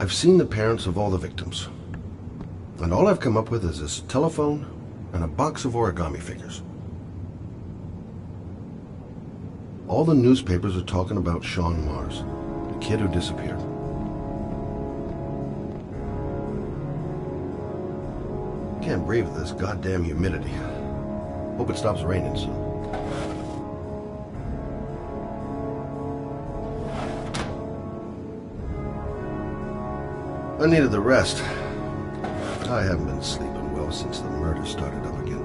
I've seen the parents of all the victims, and all I've come up with is this telephone and a box of origami figures. All the newspapers are talking about Sean Mars, the kid who disappeared. Can't breathe with this goddamn humidity. Hope it stops raining soon. I needed the rest. I haven't been sleeping well since the murder started up again.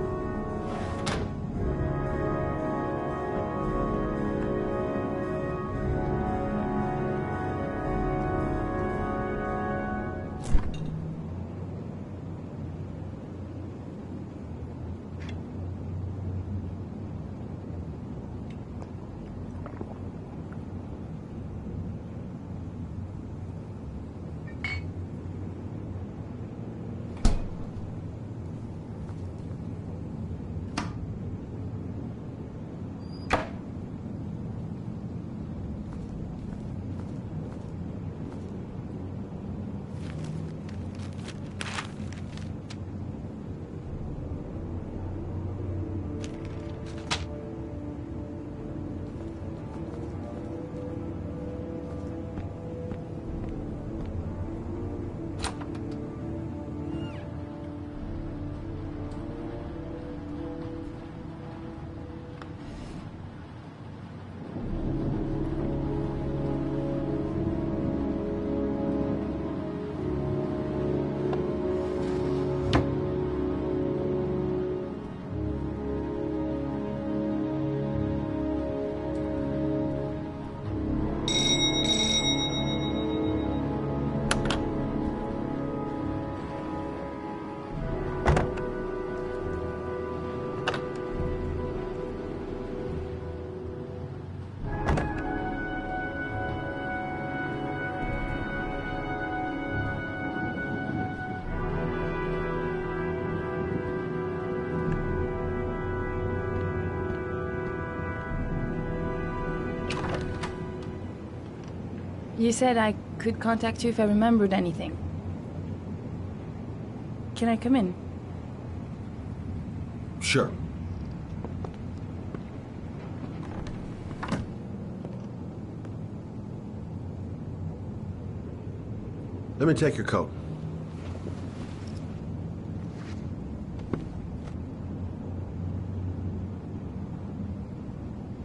You said I could contact you if I remembered anything. Can I come in? Sure. Let me take your coat.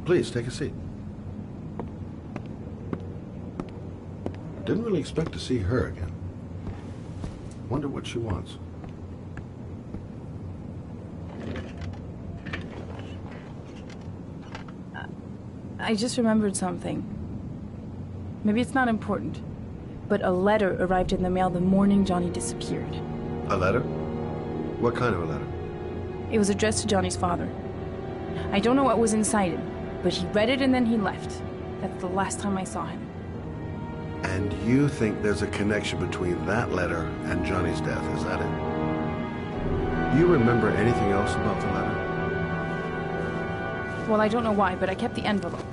Please, take a seat. Didn't really expect to see her again. Wonder what she wants. I just remembered something. Maybe it's not important. but a letter arrived in the mail the morning Johnny disappeared. A letter? What kind of a letter? It was addressed to Johnny's father. I don't know what was inside it, but he read it and then he left. That's the last time I saw him. And you think there's a connection between that letter and Johnny's death, is that it? You remember anything else about the letter? Well, I don't know why, but I kept the envelope.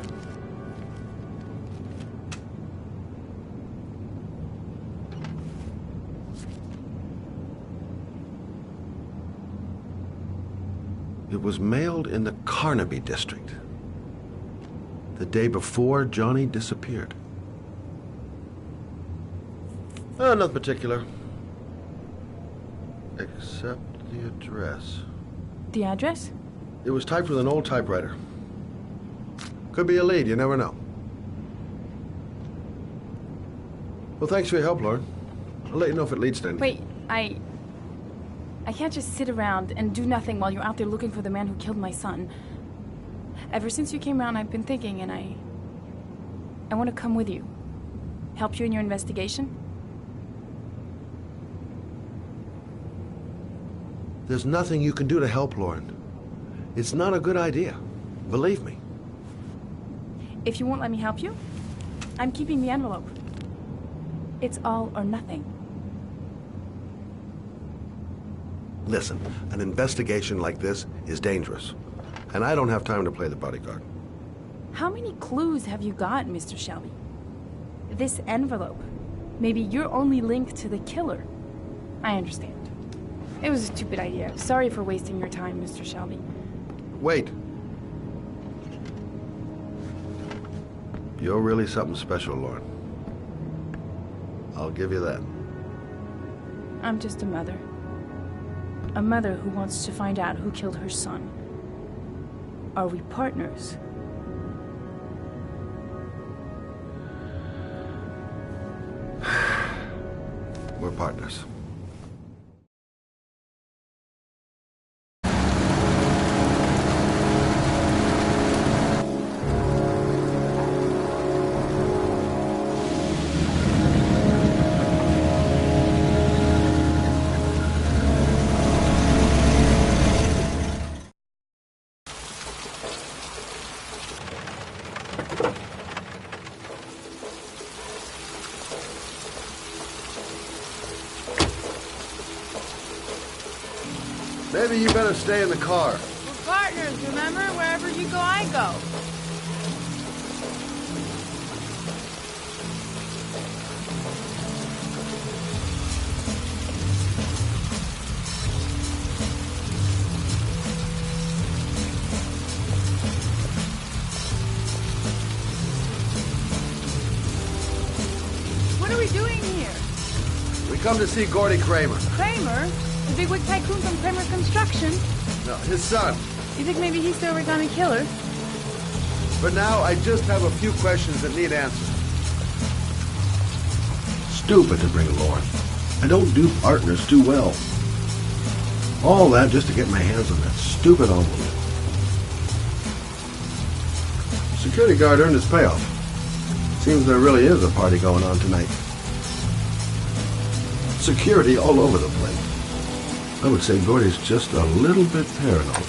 It was mailed in the Carnaby district, the day before Johnny disappeared. Nothing particular, except the address. The address? It was typed with an old typewriter. Could be a lead, you never know. Well, thanks for your help, Lauren. I'll let you know if it leads to anything. Wait, I can't just sit around and do nothing while you're out there looking for the man who killed my son. Ever since you came around, I've been thinking, and I want to come with you. Help you in your investigation? There's nothing you can do to help, Lauren. It's not a good idea. Believe me. If you won't let me help you, I'm keeping the envelope. It's all or nothing. Listen, an investigation like this is dangerous, and I don't have time to play the bodyguard. How many clues have you got, Mr. Shelby? This envelope. Maybe your only link to the killer. I understand. It was a stupid idea. Sorry for wasting your time, Mr. Shelby. Wait. You're really something special, Lauren. I'll give you that. I'm just a mother. A mother who wants to find out who killed her son. Are we partners? We're partners. Maybe you better stay in the car. We're partners, remember? Wherever you go, I go. What are we doing here? We come to see Gordy Kramer. Kramer? The bigwig tycoon from Kramer Construction? No, his son. You think maybe he's the origami killer? For now, I just have a few questions that need answers. Stupid to bring Lauren. I don't do partners too well. All that just to get my hands on that stupid envelope. Security guard earned his payoff. Seems there really is a party going on tonight. Security all over the place. I would say Gordy's just a little bit paranoid.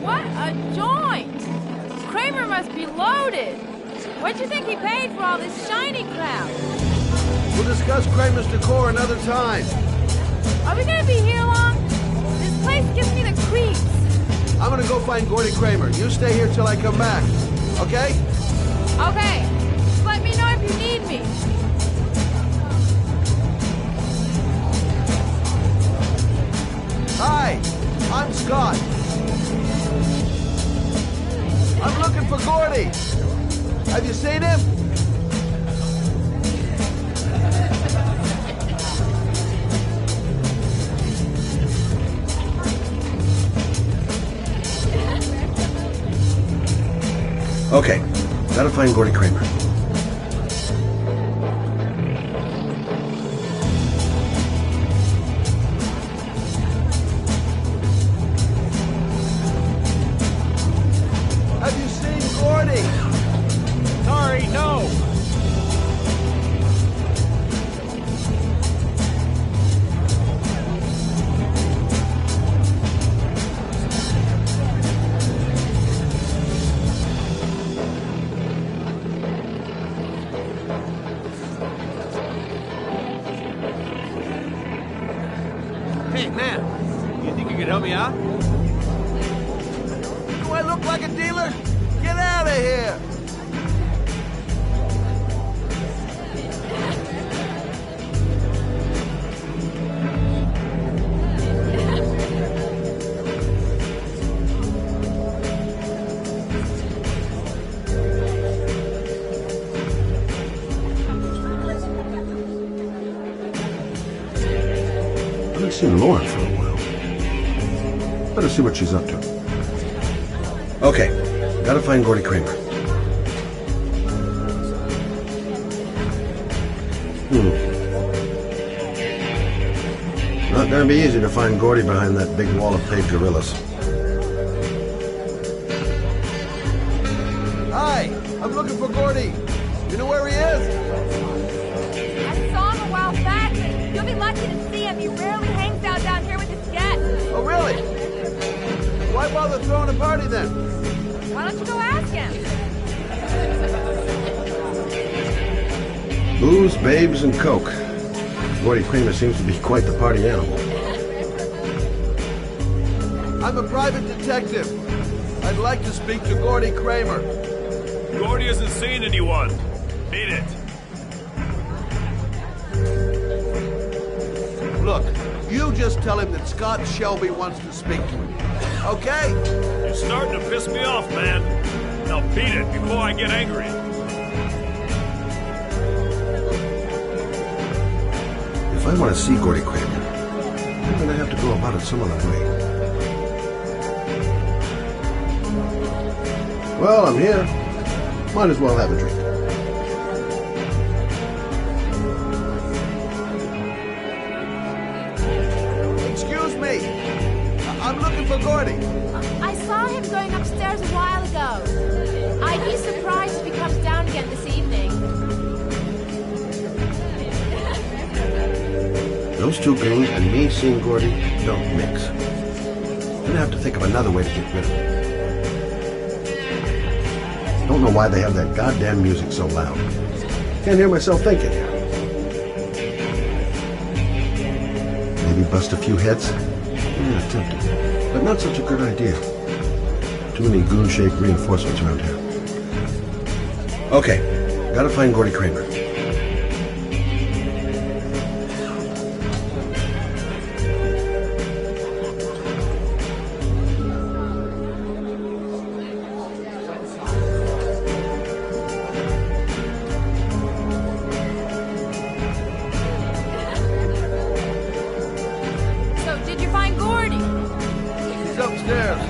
What a joint! Kramer must be loaded. What do you think he paid for all this shiny crap? We'll discuss Kramer's decor another time. Are we gonna be here long? This place gives me the creeps. I'm gonna go find Gordy Kramer. You stay here till I come back. Okay? Okay. Just let me know if you need me. Hi, I'm Scott. I'm looking for Gordy. Have you seen him? Okay, gotta find Gordy Kramer. Hey, man, you think you could help me out? Do I look like a dealer? Get out of here! I haven't seen Lauren for a while. Better see what she's up to. Okay, gotta find Gordy Kramer. Not gonna be easy to find Gordy behind that big wall of paved gorillas. Hi, I'm looking for Gordy. You know where he is? I saw him a while back. You'll be lucky to see him. He rarely hangs out down here with his guests. Oh, really? Why bother throwing a party then? Why don't you go ask him? Booze, babes, and coke. Gordy Kramer seems to be quite the party animal. I'm a private detective. I'd like to speak to Gordy Kramer. Gordy hasn't seen anyone. Beat it. Look, you just tell him that Scott Shelby wants to speak to him. Okay? You're starting to piss me off, man. Now beat it before I get angry. If I want to see Gordy Kramer, I'm gonna have to go about it some other way. Well, I'm here. Might as well have a drink. Excuse me. I'm looking for Gordy. I saw him going upstairs a while ago. I'd be surprised if he comes down again this evening. Those two goons and me seeing Gordy don't mix. Gonna have to think of another way to get rid of him. Don't know why they have that goddamn music so loud. Can't hear myself thinking here. Maybe bust a few heads? Yeah, tempting. But not such a good idea. Too many goon-shaped reinforcements around here. Okay, gotta find Gordy Kramer. Upstairs.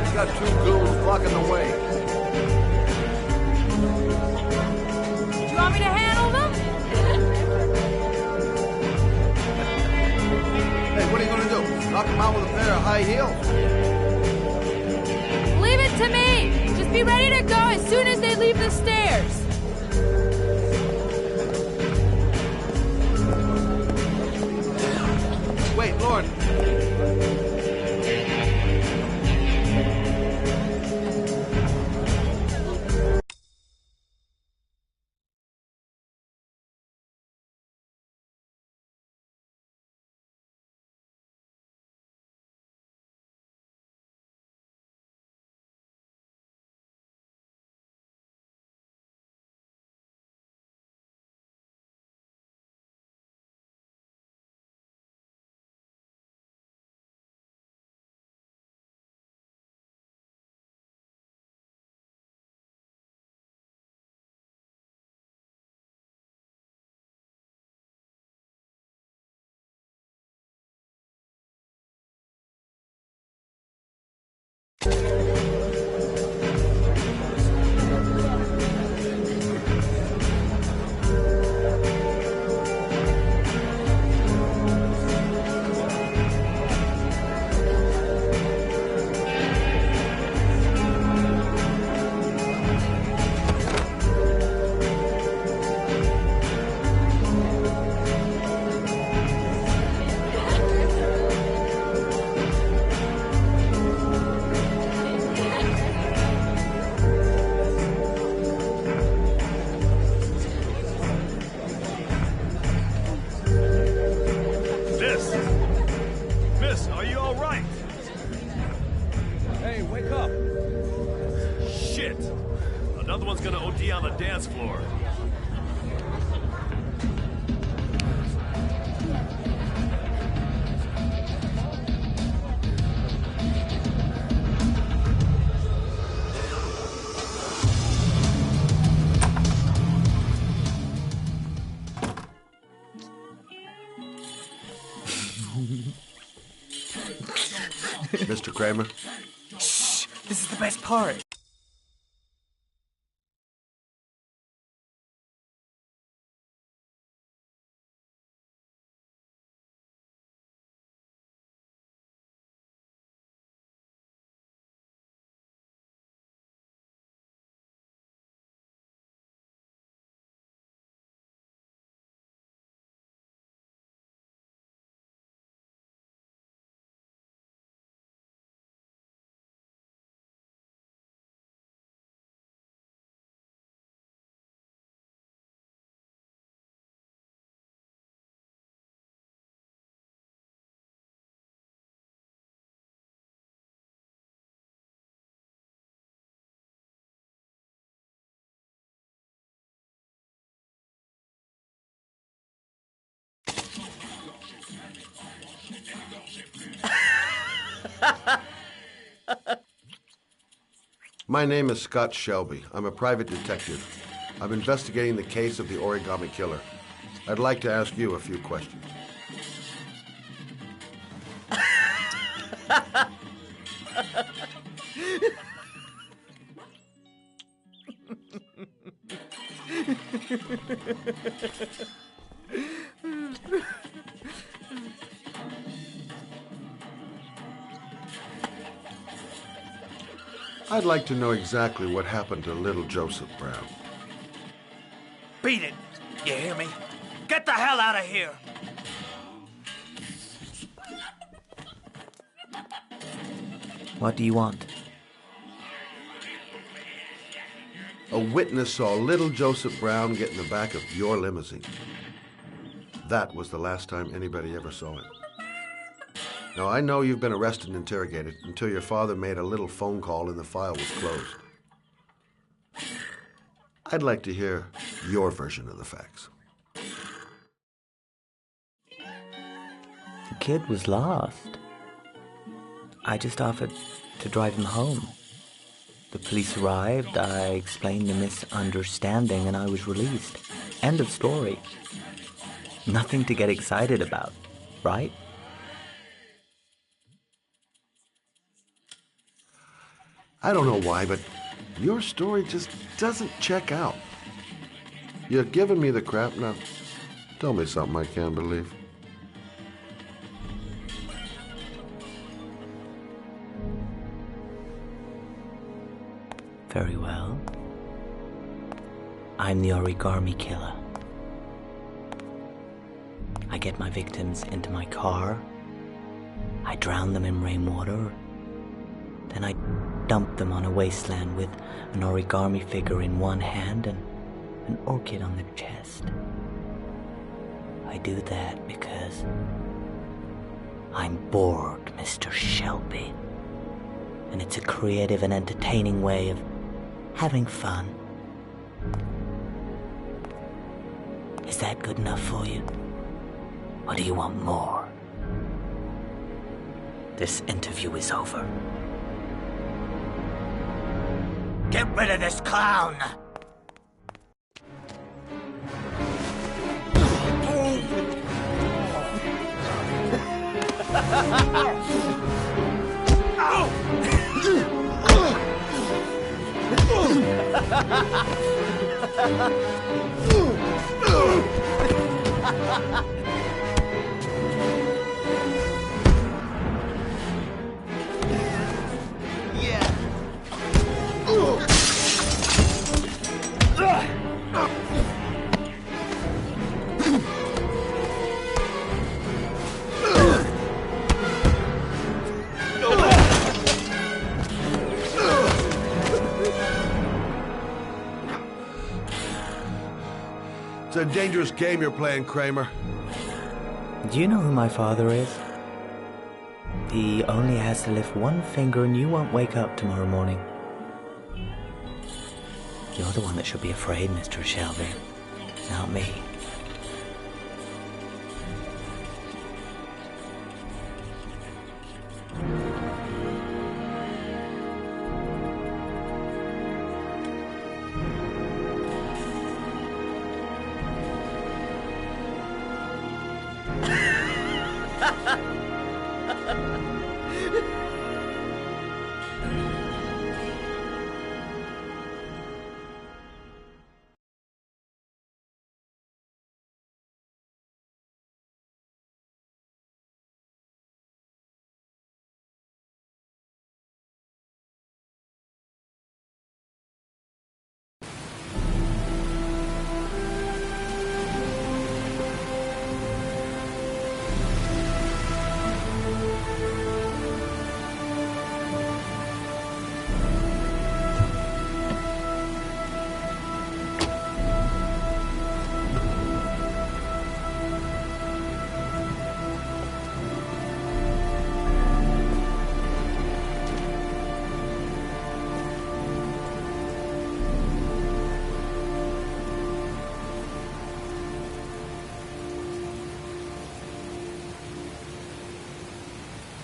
He's got two goons blocking the way. Do you want me to handle them? Hey, what are you gonna do? Knock him out with a pair of high heels? Leave it to me. Just be ready to go as soon as they leave the stairs. Wait, Lauren. Another one's gonna OD on the dance floor. Mr. Kramer? Shh! This is the best part. My name is Scott Shelby. I'm a private detective. I'm investigating the case of the Origami Killer. I'd like to ask you a few questions. I'd like to know exactly what happened to little Joseph Brown. Beat it! You hear me? Get the hell out of here! What do you want? A witness saw little Joseph Brown get in the back of your limousine. That was the last time anybody ever saw him. Now, I know you've been arrested and interrogated until your father made a little phone call and the file was closed. I'd like to hear your version of the facts. The kid was lost. I just offered to drive him home. The police arrived, I explained the misunderstanding, and I was released. End of story. Nothing to get excited about, right? I don't know why, but your story just doesn't check out. You're giving me the crap now. Tell me something I can't believe. Very well. I'm the Origami Killer. I get my victims into my car. I drown them in rainwater. Then I dump them on a wasteland with an origami figure in one hand and an orchid on their chest. I do that because I'm bored, Mr. Shelby. And it's a creative and entertaining way of having fun. Is that good enough for you? Or do you want more? This interview is over. Get rid of this clown! It's a dangerous game you're playing, Kramer. Do you know who my father is? He only has to lift one finger and you won't wake up tomorrow morning. You're the one that should be afraid, Mr. Shelby, not me.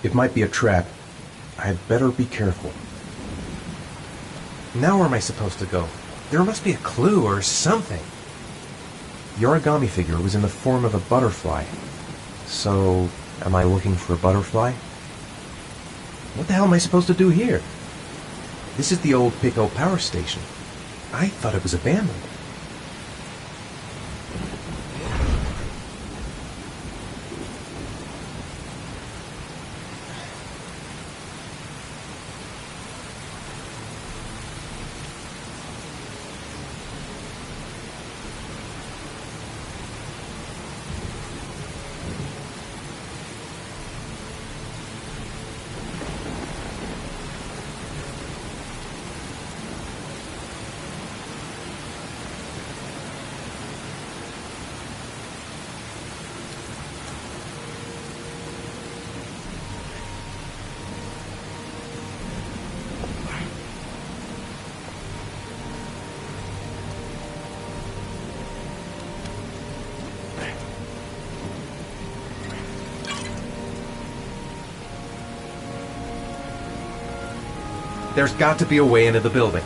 It might be a trap. I'd better be careful. Now where am I supposed to go? There must be a clue or something. The origami figure was in the form of a butterfly. So, am I looking for a butterfly? What the hell am I supposed to do here? This is the old Pico power station. I thought it was abandoned. There's got to be a way into the building.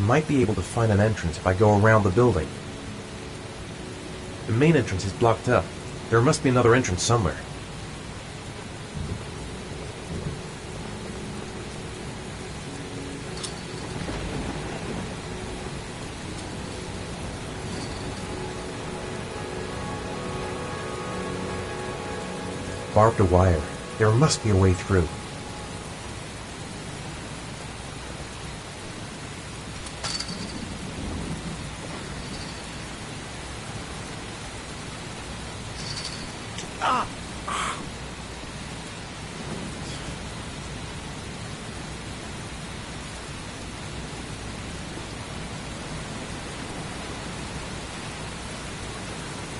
Might be able to find an entrance if I go around the building. The main entrance is blocked up. There must be another entrance somewhere. Barbed wire. There must be a way through.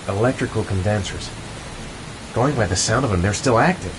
Electrical condensers. Going by the sound of them, they're still active.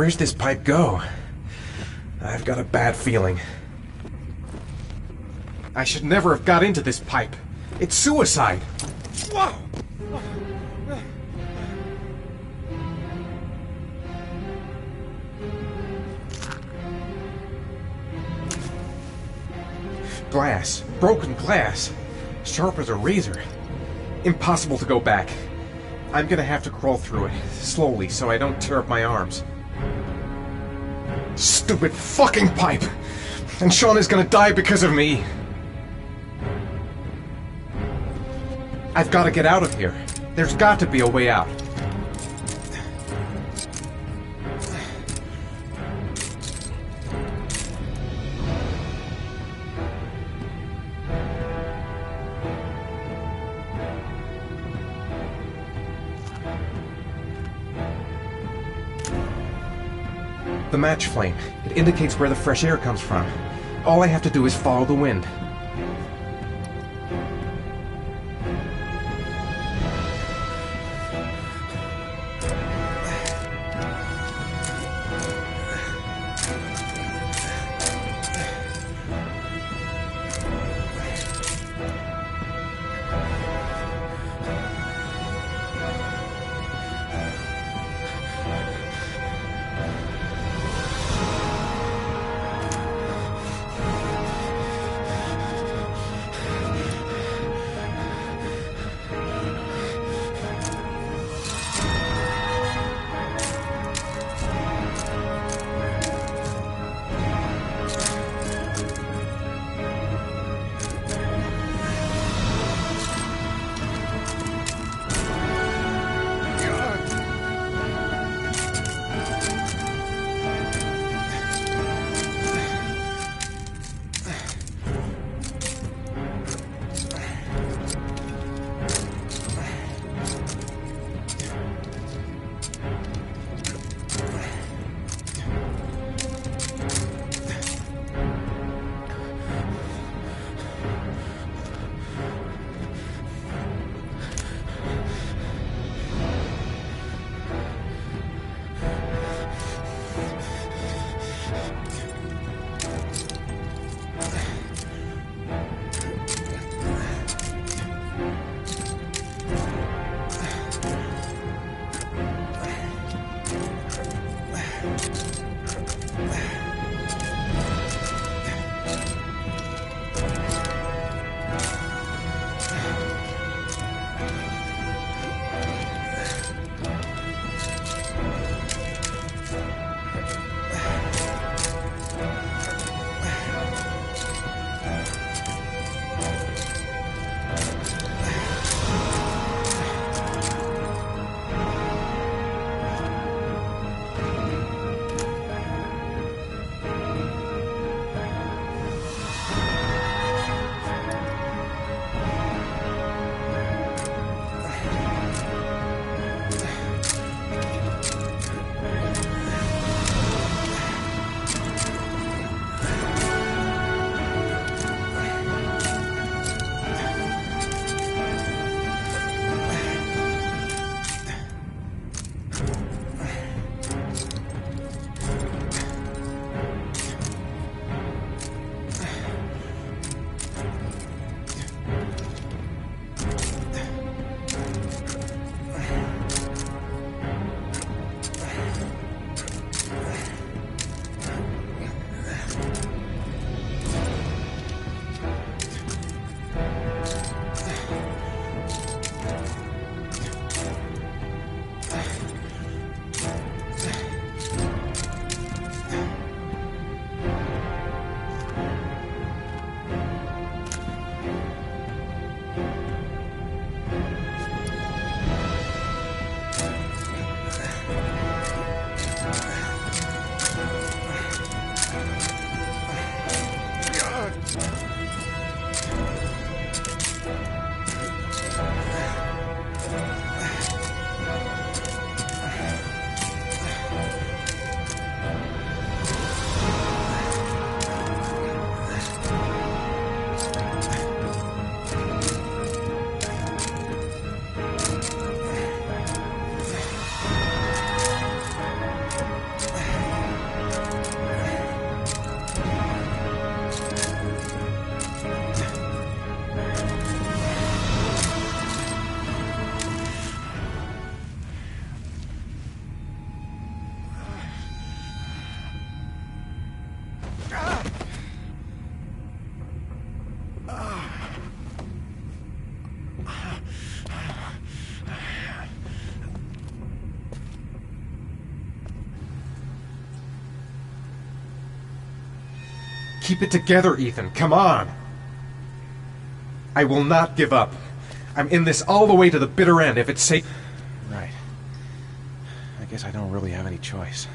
Where's this pipe go? I've got a bad feeling. I should never have got into this pipe. It's suicide. Whoa! Glass. Broken glass. Sharp as a razor. Impossible to go back. I'm gonna have to crawl through it, slowly, so I don't tear up my arms. Stupid fucking pipe! And Sean is gonna die because of me! I've gotta get out of here. There's got to be a way out. The match flame. It indicates where the fresh air comes from. All I have to do is follow the wind. Keep it together, Ethan. Come on. I will not give up. I'm in this all the way to the bitter end if it's safe. Right. I guess I don't really have any choice.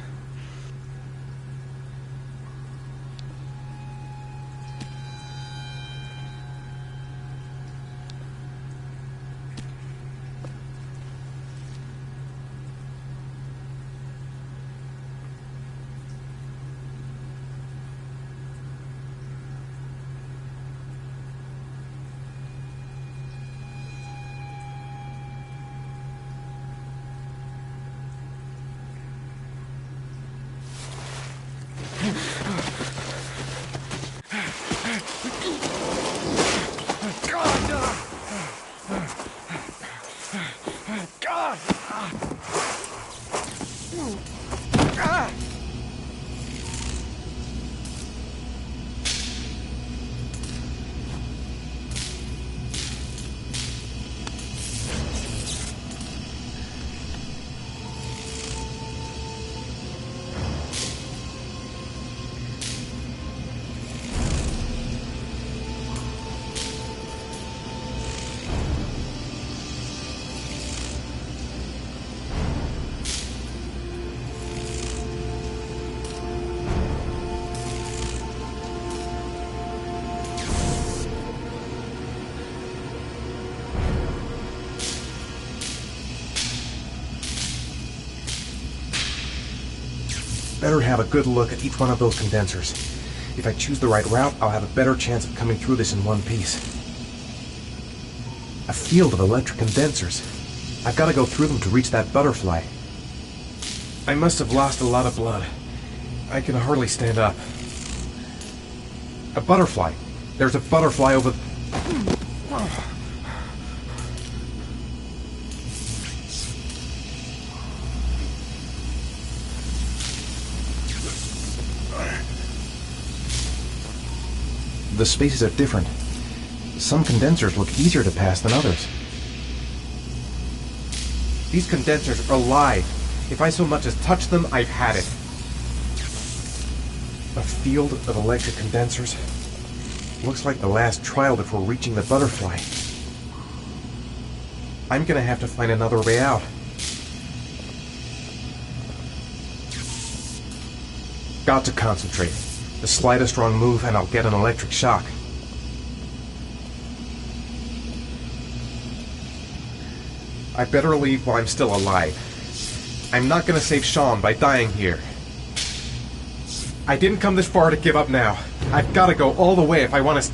Better have a good look at each one of those condensers. If I choose the right route, I'll have a better chance of coming through this in one piece. A field of electric condensers. I've got to go through them to reach that butterfly. I must have lost a lot of blood. I can hardly stand up. A butterfly. There's a butterfly over... The spaces are different. Some condensers look easier to pass than others. These condensers are alive. If I so much as touch them, I've had it. A field of electric condensers. Looks like the last trial before reaching the butterfly. I'm gonna have to find another way out. Got to concentrate. The slightest wrong move and I'll get an electric shock. I better leave while I'm still alive. I'm not gonna save Sean by dying here. I didn't come this far to give up now. I've gotta go all the way if I want to...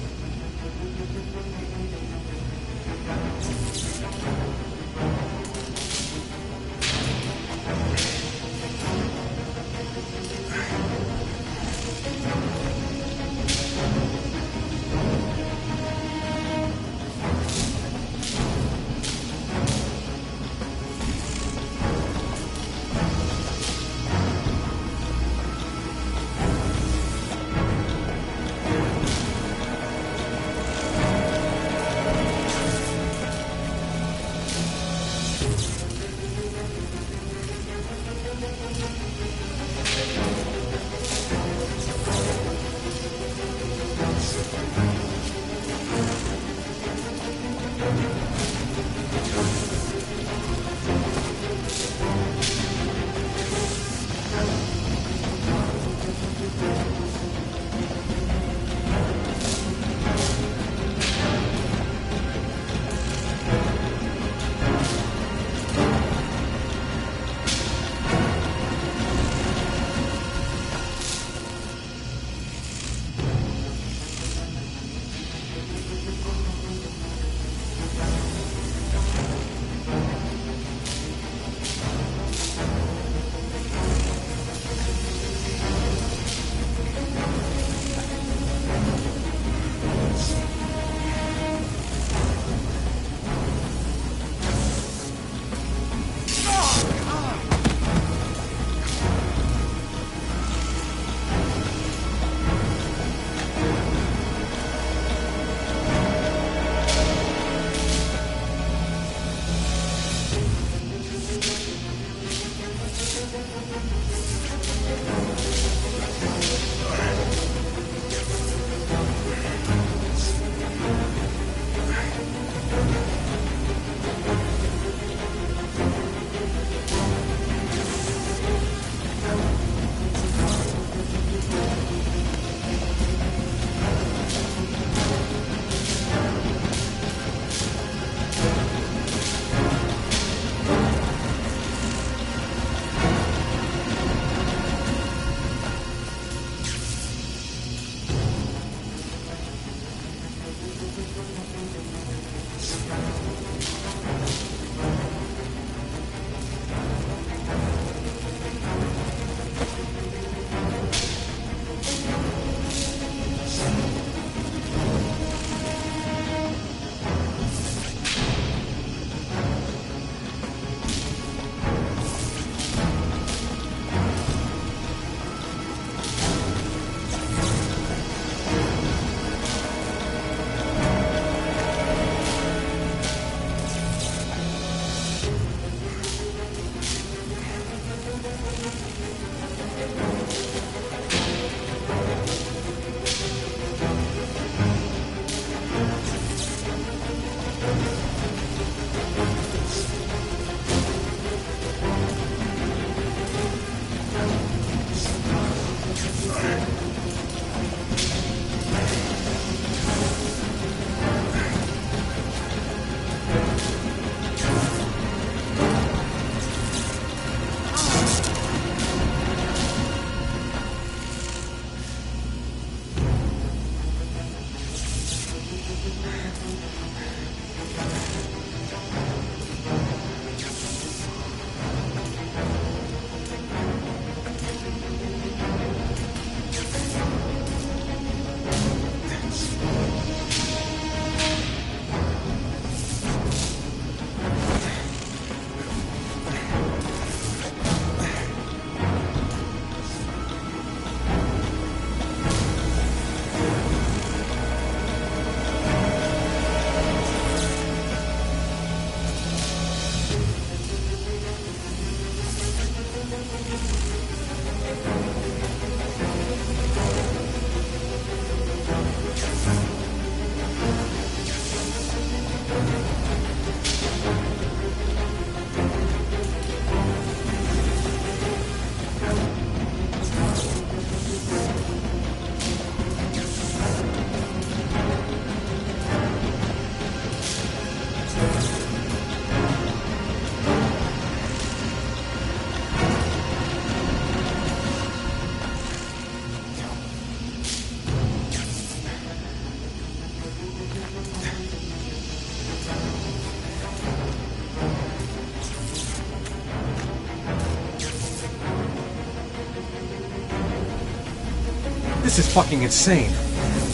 is fucking insane.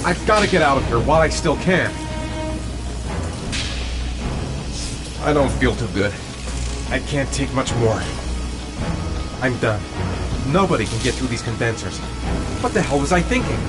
I've got to get out of here while I still can. I don't feel too good. I can't take much more. I'm done. Nobody can get through these condensers. What the hell was I thinking?